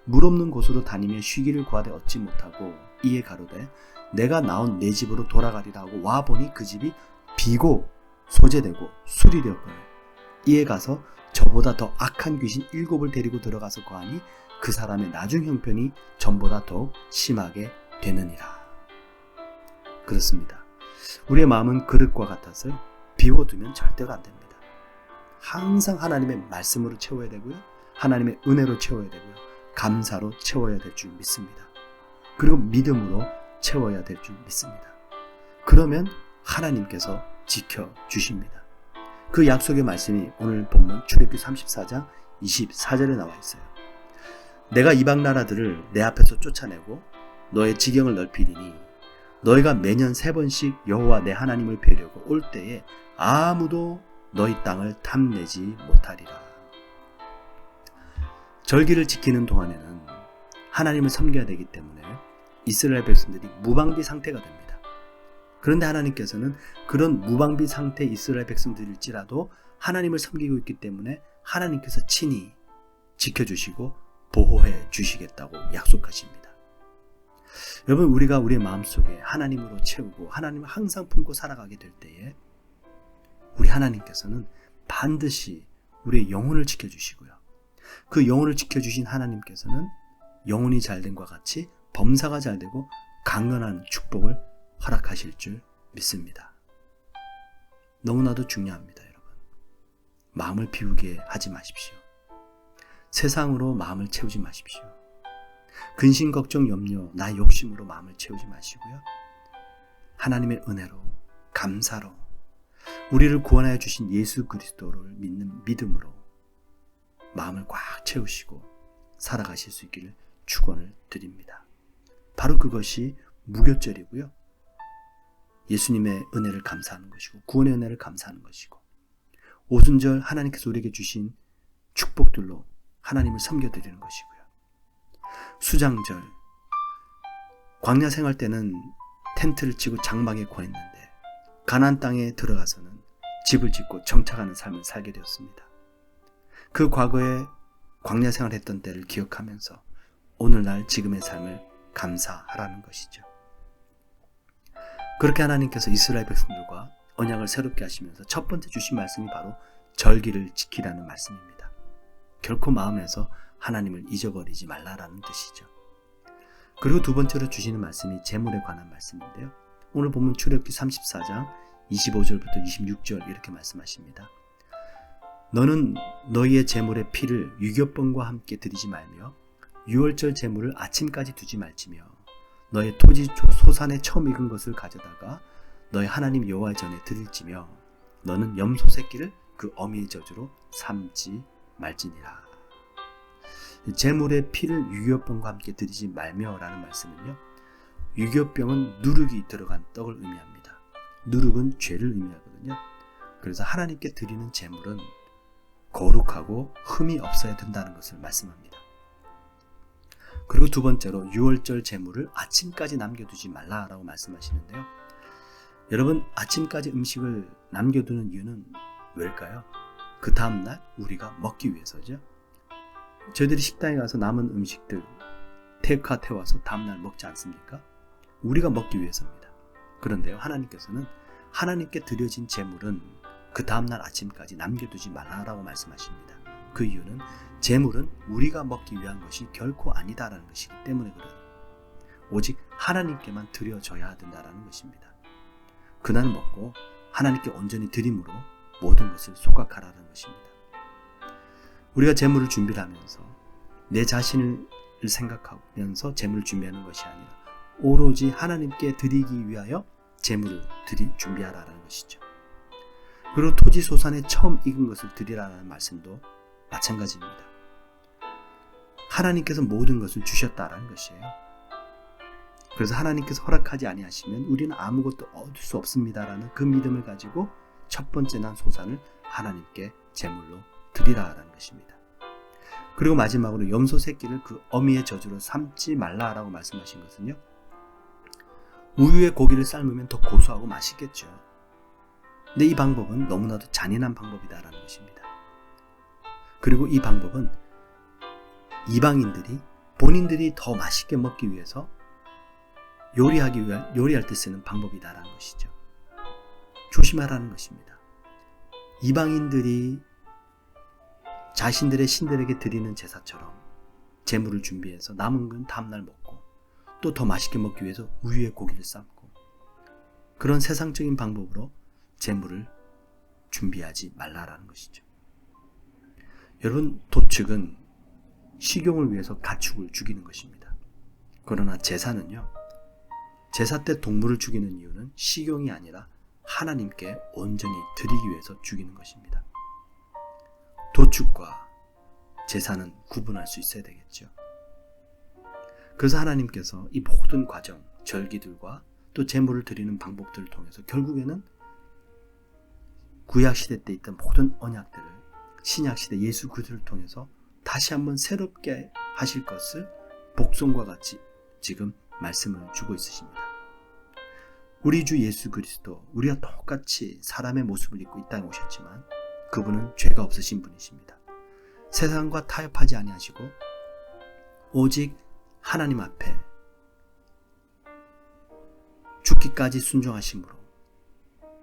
물 없는 곳으로 다니며 쉬기를 구하되 얻지 못하고 이에 가로되 내가 나온 내 집으로 돌아가리라 하고 와보니 그 집이 비고 소재되고 수리되었거늘 이에 가서 저보다 더 악한 귀신 7을 데리고 들어가서 거하니 그 사람의 나중 형편이 전보다 더욱 심하게 되느니라. 그렇습니다. 우리의 마음은 그릇과 같아서요. 비워두면 절대로 안 됩니다. 항상 하나님의 말씀으로 채워야 되고요. 하나님의 은혜로 채워야 되고요. 감사로 채워야 될 줄 믿습니다. 그리고 믿음으로 채워야 될 줄 믿습니다. 그러면 하나님께서 지켜주십니다. 그 약속의 말씀이 오늘 본문 출애굽기 34장 24절에 나와 있어요. 내가 이방 나라들을 내 앞에서 쫓아내고 너의 지경을 넓히리니 너희가 매년 3번씩 여호와 내 하나님을 뵈려고 올 때에 아무도 너희 땅을 탐내지 못하리라. 절기를 지키는 동안에는 하나님을 섬겨야 되기 때문에 이스라엘 백성들이 무방비 상태가 됩니다. 그런데 하나님께서는 그런 무방비 상태의 이스라엘 백성들일지라도 하나님을 섬기고 있기 때문에 하나님께서 친히 지켜주시고 보호해 주시겠다고 약속하십니다. 여러분, 우리가 우리의 마음속에 하나님으로 채우고 하나님을 항상 품고 살아가게 될 때에 우리 하나님께서는 반드시 우리의 영혼을 지켜주시고요. 그 영혼을 지켜주신 하나님께서는 영혼이 잘됨과 같이 범사가 잘되고 강건한 축복을 허락하실 줄 믿습니다. 너무나도 중요합니다, 여러분. 마음을 비우게 하지 마십시오. 세상으로 마음을 채우지 마십시오. 근심, 걱정, 염려, 나 욕심으로 마음을 채우지 마시고요. 하나님의 은혜로, 감사로, 우리를 구원하여 주신 예수 그리스도를 믿는 믿음으로 마음을 꽉 채우시고 살아가실 수 있기를 축원을 드립니다. 바로 그것이 무교절이고요. 예수님의 은혜를 감사하는 것이고 구원의 은혜를 감사하는 것이고 오순절 하나님께서 우리에게 주신 축복들로 하나님을 섬겨드리는 것이고요. 수장절, 광야 생활 때는 텐트를 치고 장막에 거했는데 가나안 땅에 들어가서는 집을 짓고 정착하는 삶을 살게 되었습니다. 그 과거에 광야 생활했던 때를 기억하면서 오늘날 지금의 삶을 감사하라는 것이죠. 그렇게 하나님께서 이스라엘 백성들과 언약을 새롭게 하시면서 첫 번째 주신 말씀이 바로 절기를 지키라는 말씀입니다. 결코 마음에서 하나님을 잊어버리지 말라라는 뜻이죠. 그리고 두 번째로 주시는 말씀이 재물에 관한 말씀인데요. 오늘 보면 출애굽기 34장 25절부터 26절 이렇게 말씀하십니다. 너는 너희의 재물의 피를 유교병과 함께 드리지 말며 유월절 재물을 아침까지 두지 말지며 너의 토지 소산에 처음 익은 것을 가져다가 너의 하나님 여호와 전에 드릴지며 너는 염소 새끼를 그 어미의 저주로 삼지 말지니라. 재물의 피를 유교병과 함께 드리지 말며 라는 말씀은요, 유교병은 누룩이 들어간 떡을 의미합니다. 누룩은 죄를 의미하거든요. 그래서 하나님께 드리는 재물은 거룩하고 흠이 없어야 된다는 것을 말씀합니다. 그리고 두 번째로 유월절 재물을 아침까지 남겨두지 말라라고 말씀하시는데요. 여러분, 아침까지 음식을 남겨두는 이유는 왜일까요? 그 다음날 우리가 먹기 위해서죠. 저희들이 식당에 가서 남은 음식들 테이크아웃 해와서 다음날 먹지 않습니까? 우리가 먹기 위해서입니다. 그런데요, 하나님께서는 하나님께 드려진 재물은 그 다음날 아침까지 남겨두지 말라라고 말씀하십니다. 그 이유는 재물은 우리가 먹기 위한 것이 결코 아니다라는 것이기 때문에 그래요. 오직 하나님께만 드려져야 된다라는 것입니다. 그날 먹고 하나님께 온전히 드림으로 모든 것을 소각하라는 것입니다. 우리가 재물을 준비를 하면서 내 자신을 생각하면서 재물을 준비하는 것이 아니라 오로지 하나님께 드리기 위하여 재물을 준비하라는 것이죠. 그리고 토지 소산에 처음 익은 것을 드리라는 말씀도 마찬가지입니다. 하나님께서 모든 것을 주셨다라는 것이에요. 그래서 하나님께서 허락하지 아니하시면 우리는 아무것도 얻을 수 없습니다라는 그 믿음을 가지고 첫 번째 난 소산을 하나님께 제물로 드리라라는 것입니다. 그리고 마지막으로 염소 새끼를 그 어미의 저주로 삼지 말라라고 말씀하신 것은요, 우유에 고기를 삶으면 더 고소하고 맛있겠죠. 근데 이 방법은 너무나도 잔인한 방법이다라는 것입니다. 그리고 이 방법은 이방인들이 본인들이 더 맛있게 먹기 위해서 요리할 때 쓰는 방법이다라는 것이죠. 조심하라는 것입니다. 이방인들이 자신들의 신들에게 드리는 제사처럼 제물을 준비해서 남은 건 다음날 먹고 또 더 맛있게 먹기 위해서 우유에 고기를 삶고 그런 세상적인 방법으로 제물을 준비하지 말라라는 것이죠. 여러분, 도축은 식용을 위해서 가축을 죽이는 것입니다. 그러나 제사는요, 제사 때 동물을 죽이는 이유는 식용이 아니라 하나님께 온전히 드리기 위해서 죽이는 것입니다. 도축과 제사는 구분할 수 있어야 되겠죠. 그래서 하나님께서 이 모든 과정, 절기들과 또 제물을 드리는 방법들을 통해서 결국에는 구약시대 때 있던 모든 언약들을 신약시대 예수 그리스도를 통해서 다시 한번 새롭게 하실 것을 복송과 같이 지금 말씀을 주고 있으십니다. 우리 주 예수 그리스도, 우리가 똑같이 사람의 모습을 입고 이 땅에 오셨지만 그분은 죄가 없으신 분이십니다. 세상과 타협하지 아니하시고 오직 하나님 앞에 죽기까지 순종하심으로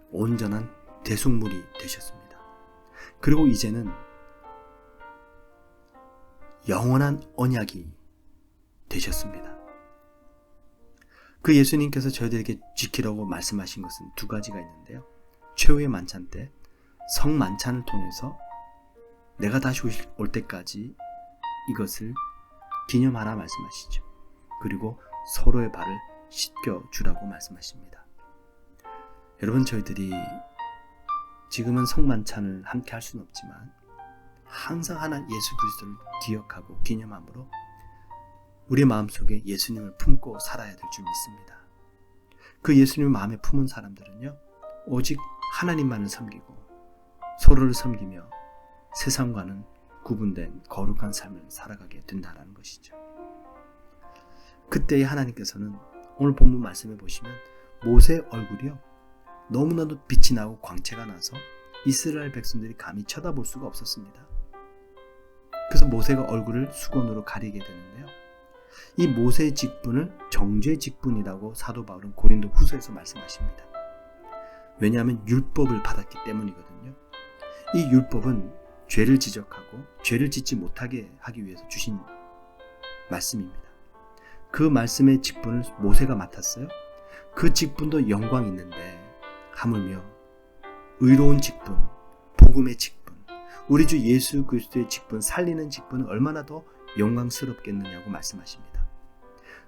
온전한 대속물이 되셨습니다. 그리고 이제는 영원한 언약이 되셨습니다. 그 예수님께서 저희들에게 지키라고 말씀하신 것은 두 가지가 있는데요. 최후의 만찬 때 성만찬을 통해서 내가 다시 올 때까지 이것을 기념하라 말씀하시죠. 그리고 서로의 발을 씻겨주라고 말씀하십니다. 여러분, 저희들이 지금은 성만찬을 함께 할 수는 없지만 항상 하나 예수 그리스도를 기억하고 기념함으로 우리 마음속에 예수님을 품고 살아야 될 줄 믿습니다. 그 예수님을 마음에 품은 사람들은요, 오직 하나님만을 섬기고 서로를 섬기며 세상과는 구분된 거룩한 삶을 살아가게 된다는 것이죠. 그때의 하나님께서는 오늘 본문 말씀해 보시면 모세의 얼굴이요, 너무나도 빛이 나고 광채가 나서 이스라엘 백성들이 감히 쳐다볼 수가 없었습니다. 그래서 모세가 얼굴을 수건으로 가리게 되는데요. 이 모세의 직분을 정죄 직분이라고 사도 바울은 고린도 후서에서 말씀하십니다. 왜냐하면 율법을 받았기 때문이거든요. 이 율법은 죄를 지적하고 죄를 짓지 못하게 하기 위해서 주신 말씀입니다. 그 말씀의 직분을 모세가 맡았어요. 그 직분도 영광이 있는데 하물며 의로운 직분, 복음의 직분, 우리 주 예수 그리스도의 직분, 살리는 직분은 얼마나 더 영광스럽겠느냐고 말씀하십니다.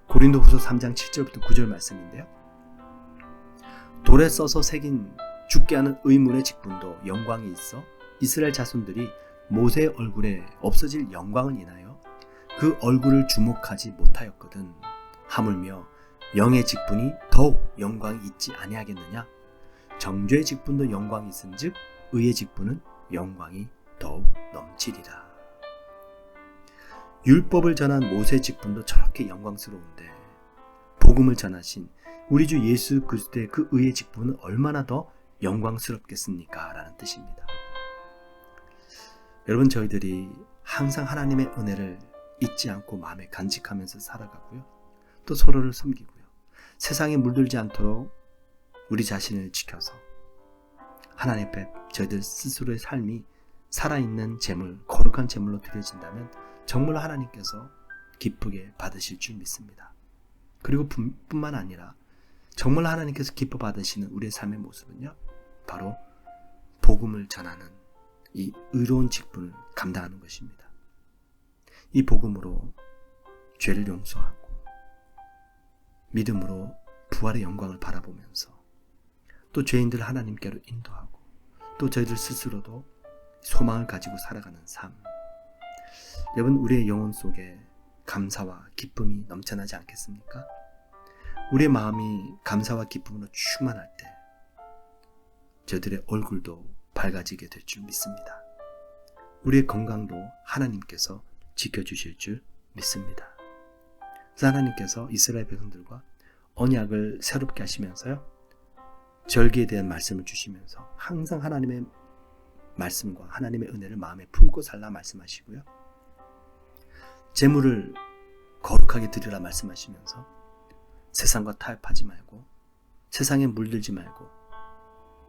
고린도후서 3장 7절부터 9절 말씀인데요. 돌에 써서 새긴 죽게 하는 의문의 직분도 영광이 있어 이스라엘 자손들이 모세의 얼굴에 없어질 영광을 인하여 그 얼굴을 주목하지 못하였거든. 하물며 영의 직분이 더욱 영광이 있지 아니하겠느냐? 정죄의 직분도 영광이 있은즉 의의 직분은 영광이 더욱 넘치리라. 율법을 전한 모세의 직분도 저렇게 영광스러운데 복음을 전하신 우리 주 예수 그리스도의 그 의의 직분은 얼마나 더 영광스럽겠습니까? 라는 뜻입니다. 여러분, 저희들이 항상 하나님의 은혜를 잊지 않고 마음에 간직하면서 살아가고요. 또 서로를 섬기고요. 세상에 물들지 않도록 우리 자신을 지켜서 하나님 앞에 저희들 스스로의 삶이 살아있는 제물, 거룩한 제물로 드려진다면 정말 하나님께서 기쁘게 받으실 줄 믿습니다. 그리고 뿐만 아니라 정말 하나님께서 기뻐 받으시는 우리의 삶의 모습은요, 바로 복음을 전하는 이 의로운 직분을 감당하는 것입니다. 이 복음으로 죄를 용서하고 믿음으로 부활의 영광을 바라보면서 또 죄인들을 하나님께로 인도하고 또 저희들 스스로도 소망을 가지고 살아가는 삶. 여러분, 우리의 영혼 속에 감사와 기쁨이 넘쳐나지 않겠습니까? 우리의 마음이 감사와 기쁨으로 충만할 때 저들의 얼굴도 밝아지게 될 줄 믿습니다. 우리의 건강도 하나님께서 지켜주실 줄 믿습니다. 그래서 하나님께서 이스라엘 백성들과 언약을 새롭게 하시면서요, 절기에 대한 말씀을 주시면서 항상 하나님의 말씀과 하나님의 은혜를 마음에 품고 살라 말씀하시고요. 재물을 거룩하게 드리라 말씀하시면서 세상과 타협하지 말고 세상에 물들지 말고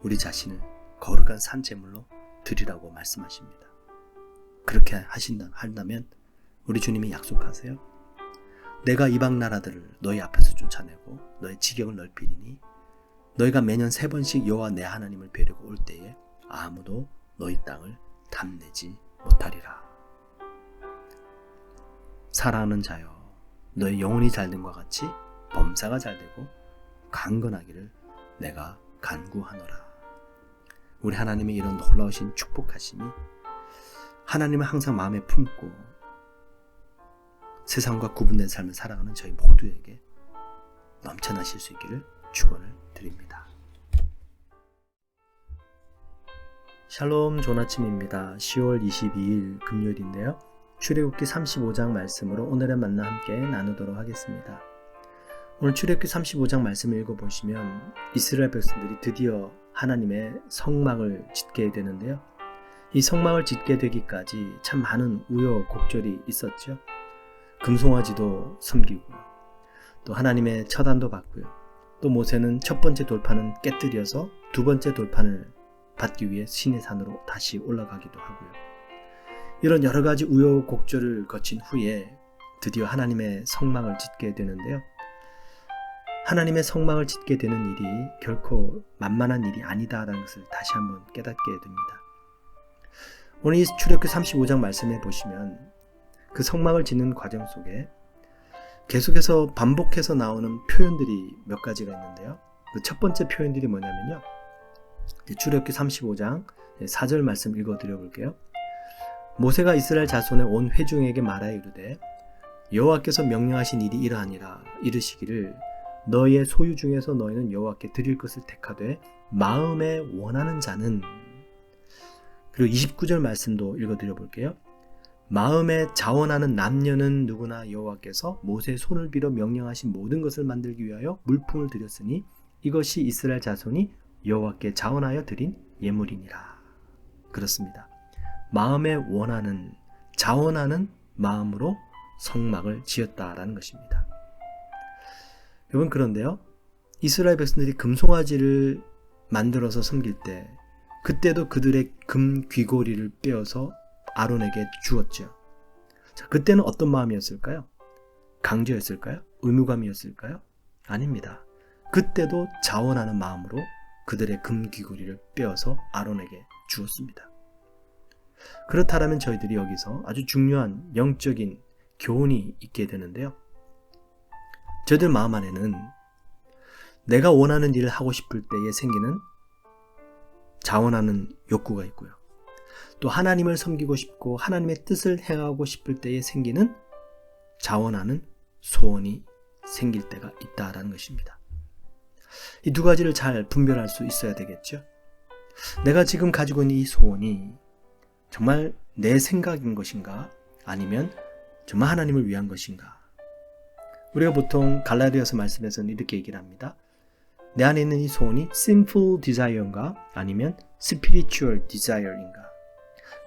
우리 자신을 거룩한 산 제물로 드리라고 말씀하십니다. 그렇게 한다면 우리 주님이 약속하세요. 내가 이방 나라들을 너희 앞에서 쫓아내고 너희 지경을 넓히리니 너희가 매년 3번씩 여호와 내 하나님을 뵈려고 올 때에 아무도 너희 땅을 탐내지 못하리라. 사랑하는 자여, 너희 영혼이 잘됨과 같이 범사가 잘되고 강건하기를 내가 간구하노라. 우리 하나님의 이런 놀라우신 축복하심이 하나님을 항상 마음에 품고 세상과 구분된 삶을 살아가는 저희 모두에게 넘쳐나실 수 있기를 축원을 드립니다. 샬롬, 좋은 아침입니다. 10월 22일 금요일인데요. 출애굽기 35장 말씀으로 오늘의 만나 함께 나누도록 하겠습니다. 오늘 출애굽기 35장 말씀을 읽어보시면 이스라엘 백성들이 드디어 하나님의 성막을 짓게 되는데요. 이 성막을 짓게 되기까지 참 많은 우여곡절이 있었죠. 금송아지도 섬기고요. 또 하나님의 처단도 받고요. 또 모세는 첫 번째 돌판은 깨뜨려서 두 번째 돌판을 받기 위해 시내 산으로 다시 올라가기도 하고요. 이런 여러 가지 우여곡절을 거친 후에 드디어 하나님의 성막을 짓게 되는데요. 하나님의 성막을 짓게 되는 일이 결코 만만한 일이 아니다라는 것을 다시 한번 깨닫게 됩니다. 오늘 이 출애굽기 35장 말씀해 보시면 그 성막을 짓는 과정 속에 계속해서 반복해서 나오는 표현들이 몇 가지가 있는데요. 그 첫 번째 표현들이 뭐냐면요. 출애굽기 35장 4절 말씀 읽어드려 볼게요. 모세가 이스라엘 자손의 온 회중에게 말하여 이르되 여호와께서 명령하신 일이 이러하니라. 이르시기를 너희의 소유 중에서 너희는 여호와께 드릴 것을 택하되 마음에 원하는 자는, 그리고 29절 말씀도 읽어드려 볼게요. 마음에 자원하는 남녀는 누구나 여호와께서 모세의 손을 빌어 명령하신 모든 것을 만들기 위하여 물품을 드렸으니 이것이 이스라엘 자손이 여호와께 자원하여 드린 예물이니라. 그렇습니다. 마음에 원하는, 자원하는 마음으로 성막을 지었다라는 것입니다. 여러분, 그런데요, 이스라엘 백성들이 금송아지를 만들어서 섬길 때 그때도 그들의 금 귀고리를 빼어서 아론에게 주었죠. 자, 그때는 어떤 마음이었을까요? 강조였을까요? 의무감이었을까요? 아닙니다. 그때도 자원하는 마음으로 그들의 금 귀고리를 빼어서 아론에게 주었습니다. 그렇다면 저희들이 여기서 아주 중요한 영적인 교훈이 있게 되는데요. 저희들 마음 안에는 내가 원하는 일을 하고 싶을 때에 생기는 자원하는 욕구가 있고요. 또 하나님을 섬기고 싶고 하나님의 뜻을 행하고 싶을 때에 생기는 자원하는 소원이 생길 때가 있다라는 것입니다. 이 두 가지를 잘 분별할 수 있어야 되겠죠. 내가 지금 가지고 있는 이 소원이 정말 내 생각인 것인가, 아니면 정말 하나님을 위한 것인가. 우리가 보통 갈라디아서 말씀에서는 이렇게 얘기를 합니다. 내 안에 있는 이 소원이 sinful desire인가, 아니면 spiritual desire인가.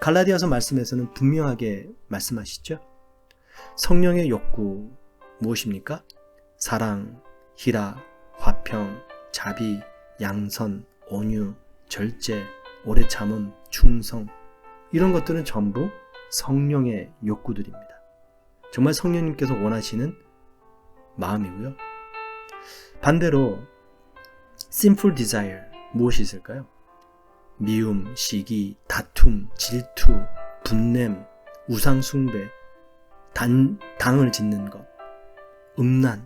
갈라디아서 말씀에서는 분명하게 말씀하시죠. 성령의 욕구 무엇입니까? 사랑, 희락, 화평, 자비, 양선, 온유, 절제, 오래 참음, 충성, 이런 것들은 전부 성령의 욕구들입니다. 정말 성령님께서 원하시는 마음이고요. 반대로 sinful desire, 무엇이 있을까요? 미움, 시기, 다툼, 질투, 분냄, 우상숭배, 당을 짓는 것, 음란,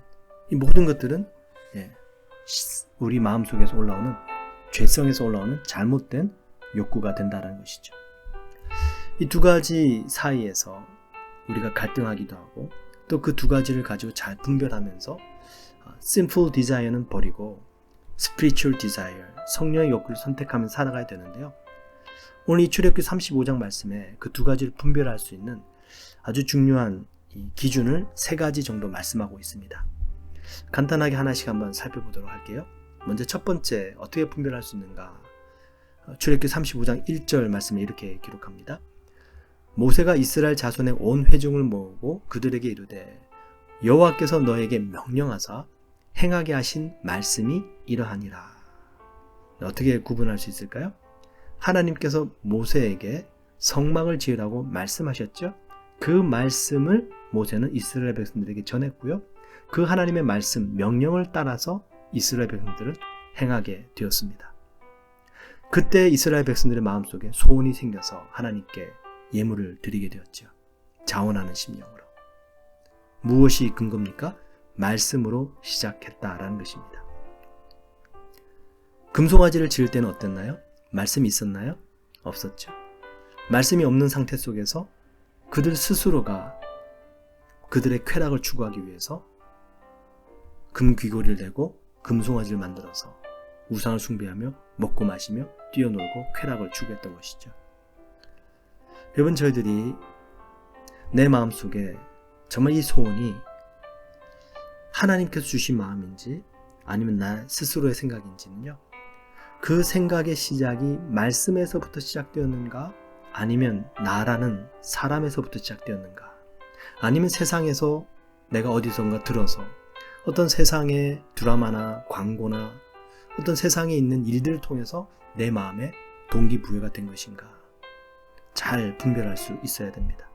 이 모든 것들은 우리 마음속에서 올라오는, 죄성에서 올라오는 잘못된 욕구가 된다는 것이죠. 이 두 가지 사이에서 우리가 갈등하기도 하고, 또 그 두 가지를 가지고 잘 분별하면서 sinful desire는 버리고 spiritual desire, 성령의 욕구를 선택하며 살아가야 되는데요. 오늘 이 출애굽기 35장 말씀에 그 두 가지를 분별할 수 있는 아주 중요한 이 기준을 3가지 정도 말씀하고 있습니다. 간단하게 하나씩 한번 살펴보도록 할게요. 먼저 첫 번째 어떻게 분별할 수 있는가? 출애굽기 35장 1절 말씀에 이렇게 기록합니다. 모세가 이스라엘 자손의 온 회중을 모으고 그들에게 이르되 여호와께서 너에게 명령하사 행하게 하신 말씀이 이러하니라. 어떻게 구분할 수 있을까요? 하나님께서 모세에게 성막을 지으라고 말씀하셨죠. 그 말씀을 모세는 이스라엘 백성들에게 전했고요. 그 하나님의 말씀, 명령을 따라서 이스라엘 백성들은 행하게 되었습니다. 그때 이스라엘 백성들의 마음속에 소원이 생겨서 하나님께 예물을 드리게 되었죠. 자원하는 심령으로. 무엇이 근거입니까? 말씀으로 시작했다라는 것입니다. 금송아지를 지을 때는 어땠나요? 말씀이 있었나요? 없었죠. 말씀이 없는 상태 속에서 그들 스스로가 그들의 쾌락을 추구하기 위해서 금귀고리를 내고 금송아지를 만들어서 우상을 숭배하며 먹고 마시며 뛰어놀고 쾌락을 추구했던 것이죠. 여러분, 저희들이 내 마음속에 정말 이 소원이 하나님께서 주신 마음인지 아니면 나 스스로의 생각인지는요, 그 생각의 시작이 말씀에서부터 시작되었는가, 아니면 나라는 사람에서부터 시작되었는가, 아니면 세상에서 내가 어디선가 들어서 어떤 세상의 드라마나 광고나 어떤 세상에 있는 일들을 통해서 내 마음에 동기부여가 된 것인가, 잘 분별할 수 있어야 됩니다.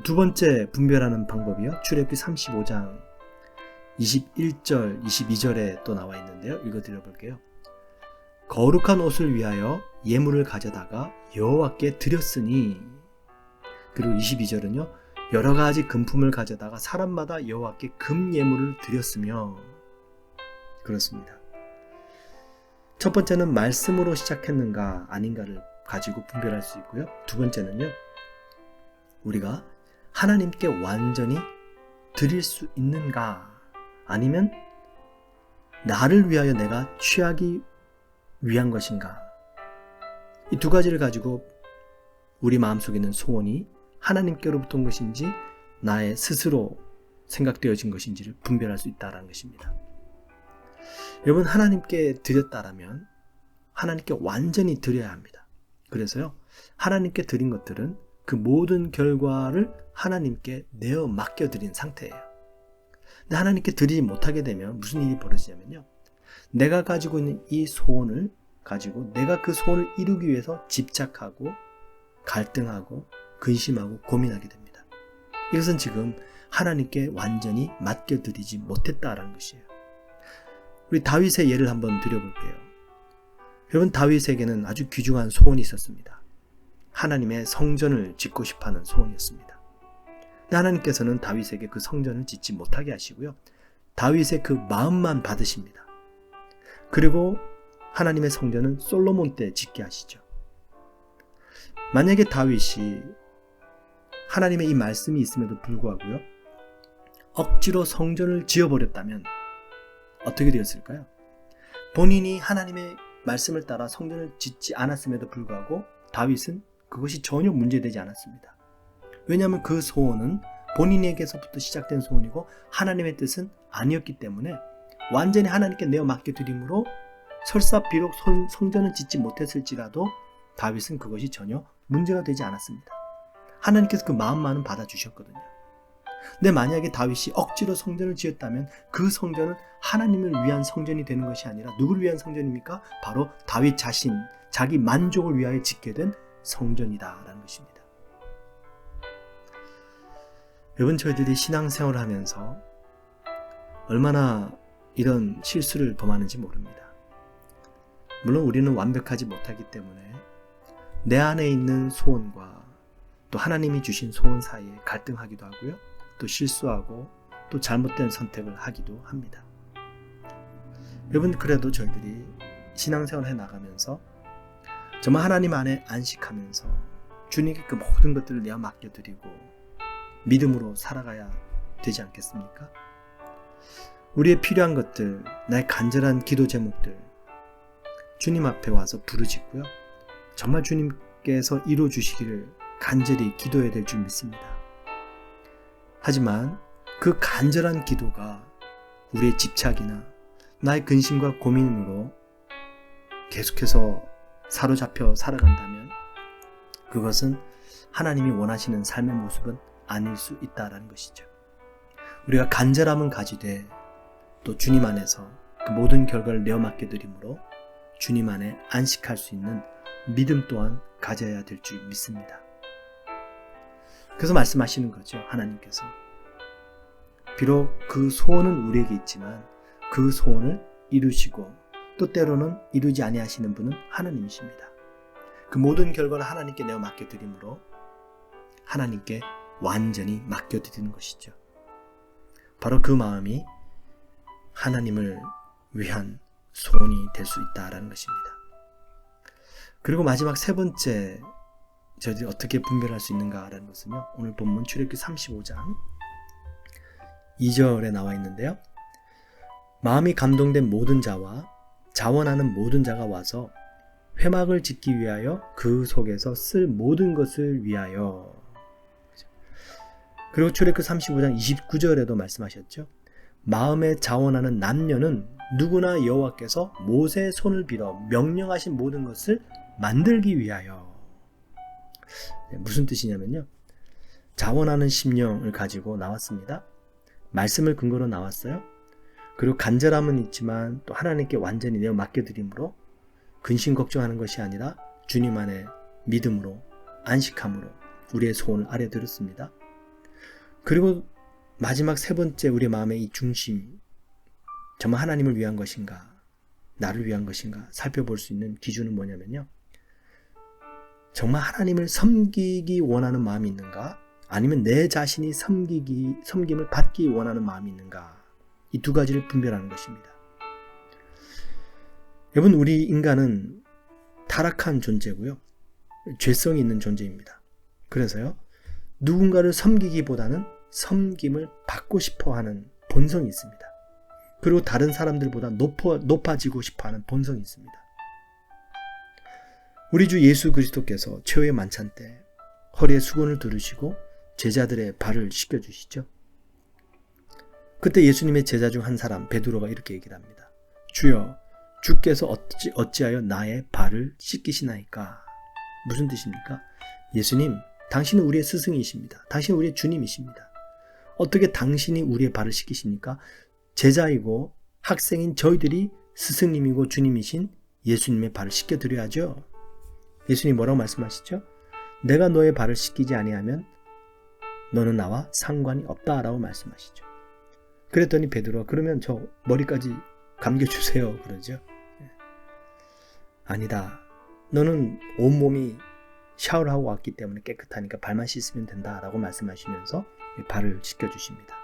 두 번째 분별하는 방법이요, 출애굽기 35장 21절, 22절에 또 나와 있는데요. 읽어드려 볼게요. 거룩한 옷을 위하여 예물을 가져다가 여호와께 드렸으니, 그리고 22절은요, 여러 가지 금품을 가져다가 사람마다 여호와께 금 예물을 드렸으며. 그렇습니다. 첫 번째는 말씀으로 시작했는가 아닌가를 가지고 분별할 수 있고요. 두 번째는요, 우리가 하나님께 완전히 드릴 수 있는가, 아니면 나를 위하여 내가 취하기 위한 것인가. 이 두 가지를 가지고 우리 마음속에 있는 소원이 하나님께로부터 온 것인지 나의 스스로 생각되어진 것인지를 분별할 수 있다는 것입니다. 여러분, 하나님께 드렸다라면 하나님께 완전히 드려야 합니다. 그래서요, 하나님께 드린 것들은 그 모든 결과를 하나님께 내어 맡겨드린 상태예요. 근데 하나님께 드리지 못하게 되면 무슨 일이 벌어지냐면요, 내가 가지고 있는 이 소원을 가지고 내가 그 소원을 이루기 위해서 집착하고 갈등하고 근심하고 고민하게 됩니다. 이것은 지금 하나님께 완전히 맡겨드리지 못했다라는 것이에요. 우리 다윗의 예를 한번 드려볼게요. 여러분, 다윗에게는 아주 귀중한 소원이 있었습니다. 하나님의 성전을 짓고 싶어하는 소원이었습니다. 근데 하나님께서는 다윗에게 그 성전을 짓지 못하게 하시고요, 다윗의 그 마음만 받으십니다. 그리고 하나님의 성전은 솔로몬 때 짓게 하시죠. 만약에 다윗이 하나님의 이 말씀이 있음에도 불구하고요, 억지로 성전을 지어버렸다면 어떻게 되었을까요? 본인이 하나님의 말씀을 따라 성전을 짓지 않았음에도 불구하고 다윗은 그것이 전혀 문제되지 않았습니다. 왜냐하면 그 소원은 본인에게서부터 시작된 소원이고 하나님의 뜻은 아니었기 때문에 완전히 하나님께 내어 맡겨드림으로 설사 비록 성전은 짓지 못했을지라도 다윗은 그것이 전혀 문제가 되지 않았습니다. 하나님께서 그 마음만은 받아주셨거든요. 근데 만약에 다윗이 억지로 성전을 지었다면 그 성전은 하나님을 위한 성전이 되는 것이 아니라 누구를 위한 성전입니까? 바로 다윗 자신, 자기 만족을 위하여 짓게 된 성전이다라는 것입니다. 여러분, 저희들이 신앙생활을 하면서 얼마나 이런 실수를 범하는지 모릅니다. 물론 우리는 완벽하지 못하기 때문에 내 안에 있는 소원과 또 하나님이 주신 소원 사이에 갈등하기도 하고요, 또 실수하고 또 잘못된 선택을 하기도 합니다. 여러분, 그래도 저희들이 신앙생활을 해나가면서 정말 하나님 안에 안식하면서 주님께 그 모든 것들을 내어 맡겨드리고 믿음으로 살아가야 되지 않겠습니까? 우리의 필요한 것들, 나의 간절한 기도 제목들 주님 앞에 와서 부르짖고요, 정말 주님께서 이루어주시기를 간절히 기도해야 될 줄 믿습니다. 하지만 그 간절한 기도가 우리의 집착이나 나의 근심과 고민으로 계속해서 사로잡혀 살아간다면 그것은 하나님이 원하시는 삶의 모습은 아닐 수 있다는 것이죠. 우리가 간절함은 가지되 또 주님 안에서 그 모든 결과를 내어 맡겨드림으로 주님 안에 안식할 수 있는 믿음 또한 가져야 될 줄 믿습니다. 그래서 말씀하시는 거죠. 하나님께서 비록 그 소원은 우리에게 있지만 그 소원을 이루시고 또 때로는 이루지 아니하시는 분은 하나님이십니다. 그 모든 결과를 하나님께 내어 맡겨드림으로 하나님께 완전히 맡겨드리는 것이죠. 바로 그 마음이 하나님을 위한 소원이 될 수 있다는 것입니다. 그리고 마지막 세 번째 저희들이 어떻게 분별할 수 있는가라는 것은요. 오늘 본문 출애굽기 35장 2절에 나와 있는데요. 마음이 감동된 모든 자와 자원하는 모든 자가 와서 회막을 짓기 위하여 그 속에서 쓸 모든 것을 위하여. 그리고 출애굽기 35장 29절에도 말씀하셨죠. 마음에 자원하는 남녀는 누구나 여호와께서 모세의 손을 빌어 명령하신 모든 것을 만들기 위하여. 무슨 뜻이냐면요. 자원하는 심령을 가지고 나왔습니다. 말씀을 근거로 나왔어요. 그리고 간절함은 있지만 또 하나님께 완전히 내어 맡겨드림으로 근심 걱정하는 것이 아니라 주님 안에 믿음으로 안식함으로 우리의 소원을 아뢰드렸습니다. 그리고 마지막 세 번째 우리 마음의 이 중심, 정말 하나님을 위한 것인가 나를 위한 것인가 살펴볼 수 있는 기준은 뭐냐면요. 정말 하나님을 섬기기 원하는 마음이 있는가 아니면 내 자신이 섬김을 받기 원하는 마음이 있는가, 이 두 가지를 분별하는 것입니다. 여러분, 우리 인간은 타락한 존재고요. 죄성이 있는 존재입니다. 그래서요. 누군가를 섬기기보다는 섬김을 받고 싶어하는 본성이 있습니다. 그리고 다른 사람들보다 높아지고 싶어하는 본성이 있습니다. 우리 주 예수 그리스도께서 최후의 만찬 때 허리에 수건을 두르시고 제자들의 발을 씻겨주시죠. 그때 예수님의 제자 중 한 사람 베드로가 이렇게 얘기를 합니다. 주여, 주께서 어찌하여 나의 발을 씻기시나이까? 무슨 뜻입니까? 예수님, 당신은 우리의 스승이십니다. 당신은 우리의 주님이십니다. 어떻게 당신이 우리의 발을 씻기십니까? 제자이고 학생인 저희들이 스승님이고 주님이신 예수님의 발을 씻겨드려야죠. 예수님 뭐라고 말씀하시죠? 내가 너의 발을 씻기지 아니하면 너는 나와 상관이 없다라고 말씀하시죠. 그랬더니 베드로가 그러면 저 머리까지 감겨주세요 그러죠. 아니다. 너는 온몸이 샤워를 하고 왔기 때문에 깨끗하니까 발만 씻으면 된다라고 말씀하시면서 발을 씻겨주십니다.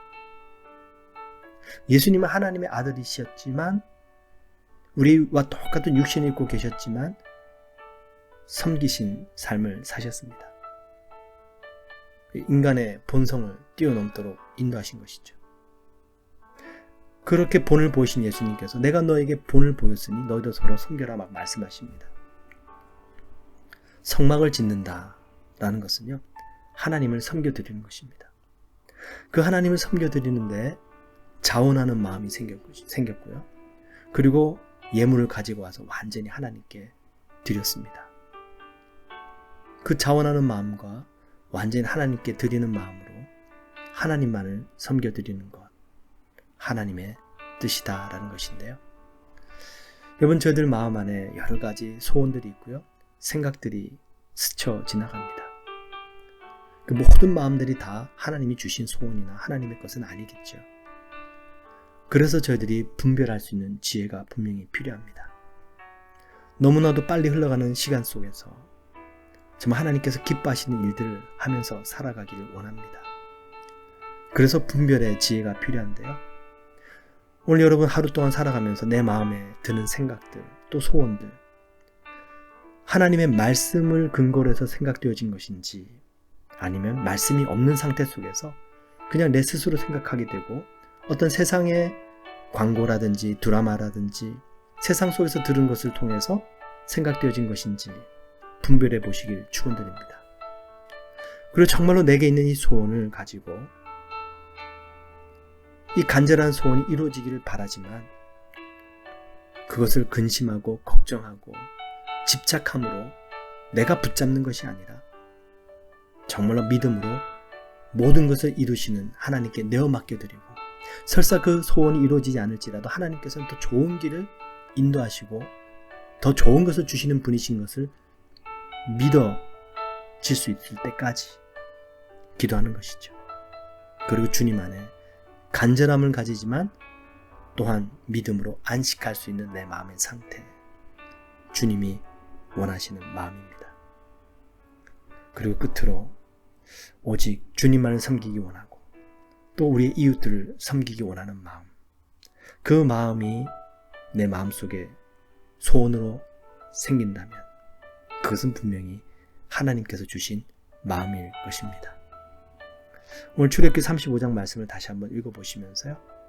예수님은 하나님의 아들이셨지만 우리와 똑같은 육신을 입고 계셨지만 섬기신 삶을 사셨습니다. 인간의 본성을 뛰어넘도록 인도하신 것이죠. 그렇게 본을 보이신 예수님께서 내가 너에게 본을 보였으니 너희도 서로 섬겨라 막 말씀하십니다. 성막을 짓는다라는 것은요, 하나님을 섬겨드리는 것입니다. 그 하나님을 섬겨드리는데 자원하는 마음이 생겼고요. 그리고 예물을 가지고 와서 완전히 하나님께 드렸습니다. 그 자원하는 마음과 완전히 하나님께 드리는 마음으로 하나님만을 섬겨드리는 것, 하나님의 뜻이다라는 것인데요. 여러분, 저희들 마음 안에 여러 가지 소원들이 있고요. 생각들이 스쳐 지나갑니다. 그 모든 마음들이 다 하나님이 주신 소원이나 하나님의 것은 아니겠죠. 그래서 저희들이 분별할 수 있는 지혜가 분명히 필요합니다. 너무나도 빨리 흘러가는 시간 속에서 정말 하나님께서 기뻐하시는 일들을 하면서 살아가기를 원합니다. 그래서 분별의 지혜가 필요한데요. 오늘 여러분 하루 동안 살아가면서 내 마음에 드는 생각들, 또 소원들, 하나님의 말씀을 근거로 해서 생각되어진 것인지 아니면 말씀이 없는 상태 속에서 그냥 내 스스로 생각하게 되고 어떤 세상의 광고라든지 드라마라든지 세상 속에서 들은 것을 통해서 생각되어진 것인지 분별해 보시길 축원드립니다. 그리고 정말로 내게 있는 이 소원을 가지고 이 간절한 소원이 이루어지기를 바라지만 그것을 근심하고 걱정하고 집착함으로 내가 붙잡는 것이 아니라 정말로 믿음으로 모든 것을 이루시는 하나님께 내어 맡겨드리고, 설사 그 소원이 이루어지지 않을지라도 하나님께서는 더 좋은 길을 인도하시고 더 좋은 것을 주시는 분이신 것을 믿어질 수 있을 때까지 기도하는 것이죠. 그리고 주님 안에 간절함을 가지지만 또한 믿음으로 안식할 수 있는 내 마음의 상태, 주님이 원하시는 마음입니다. 그리고 끝으로 오직 주님만을 섬기기 원하고 또 우리의 이웃들을 섬기기 원하는 마음, 그 마음이 내 마음속에 소원으로 생긴다면 그것은 분명히 하나님께서 주신 마음일 것입니다. 오늘 출애굽기 35장 말씀을 다시 한번 읽어보시면서요,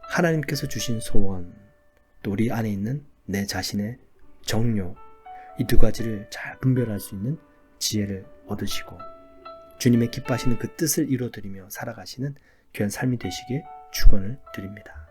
하나님께서 주신 소원, 또 우리 안에 있는 내 자신의 정욕, 이 두 가지를 잘 분별할 수 있는 지혜를 얻으시고 주님의 기뻐하시는 그 뜻을 이루어드리며 살아가시는 귀한 삶이 되시길 축원을 드립니다.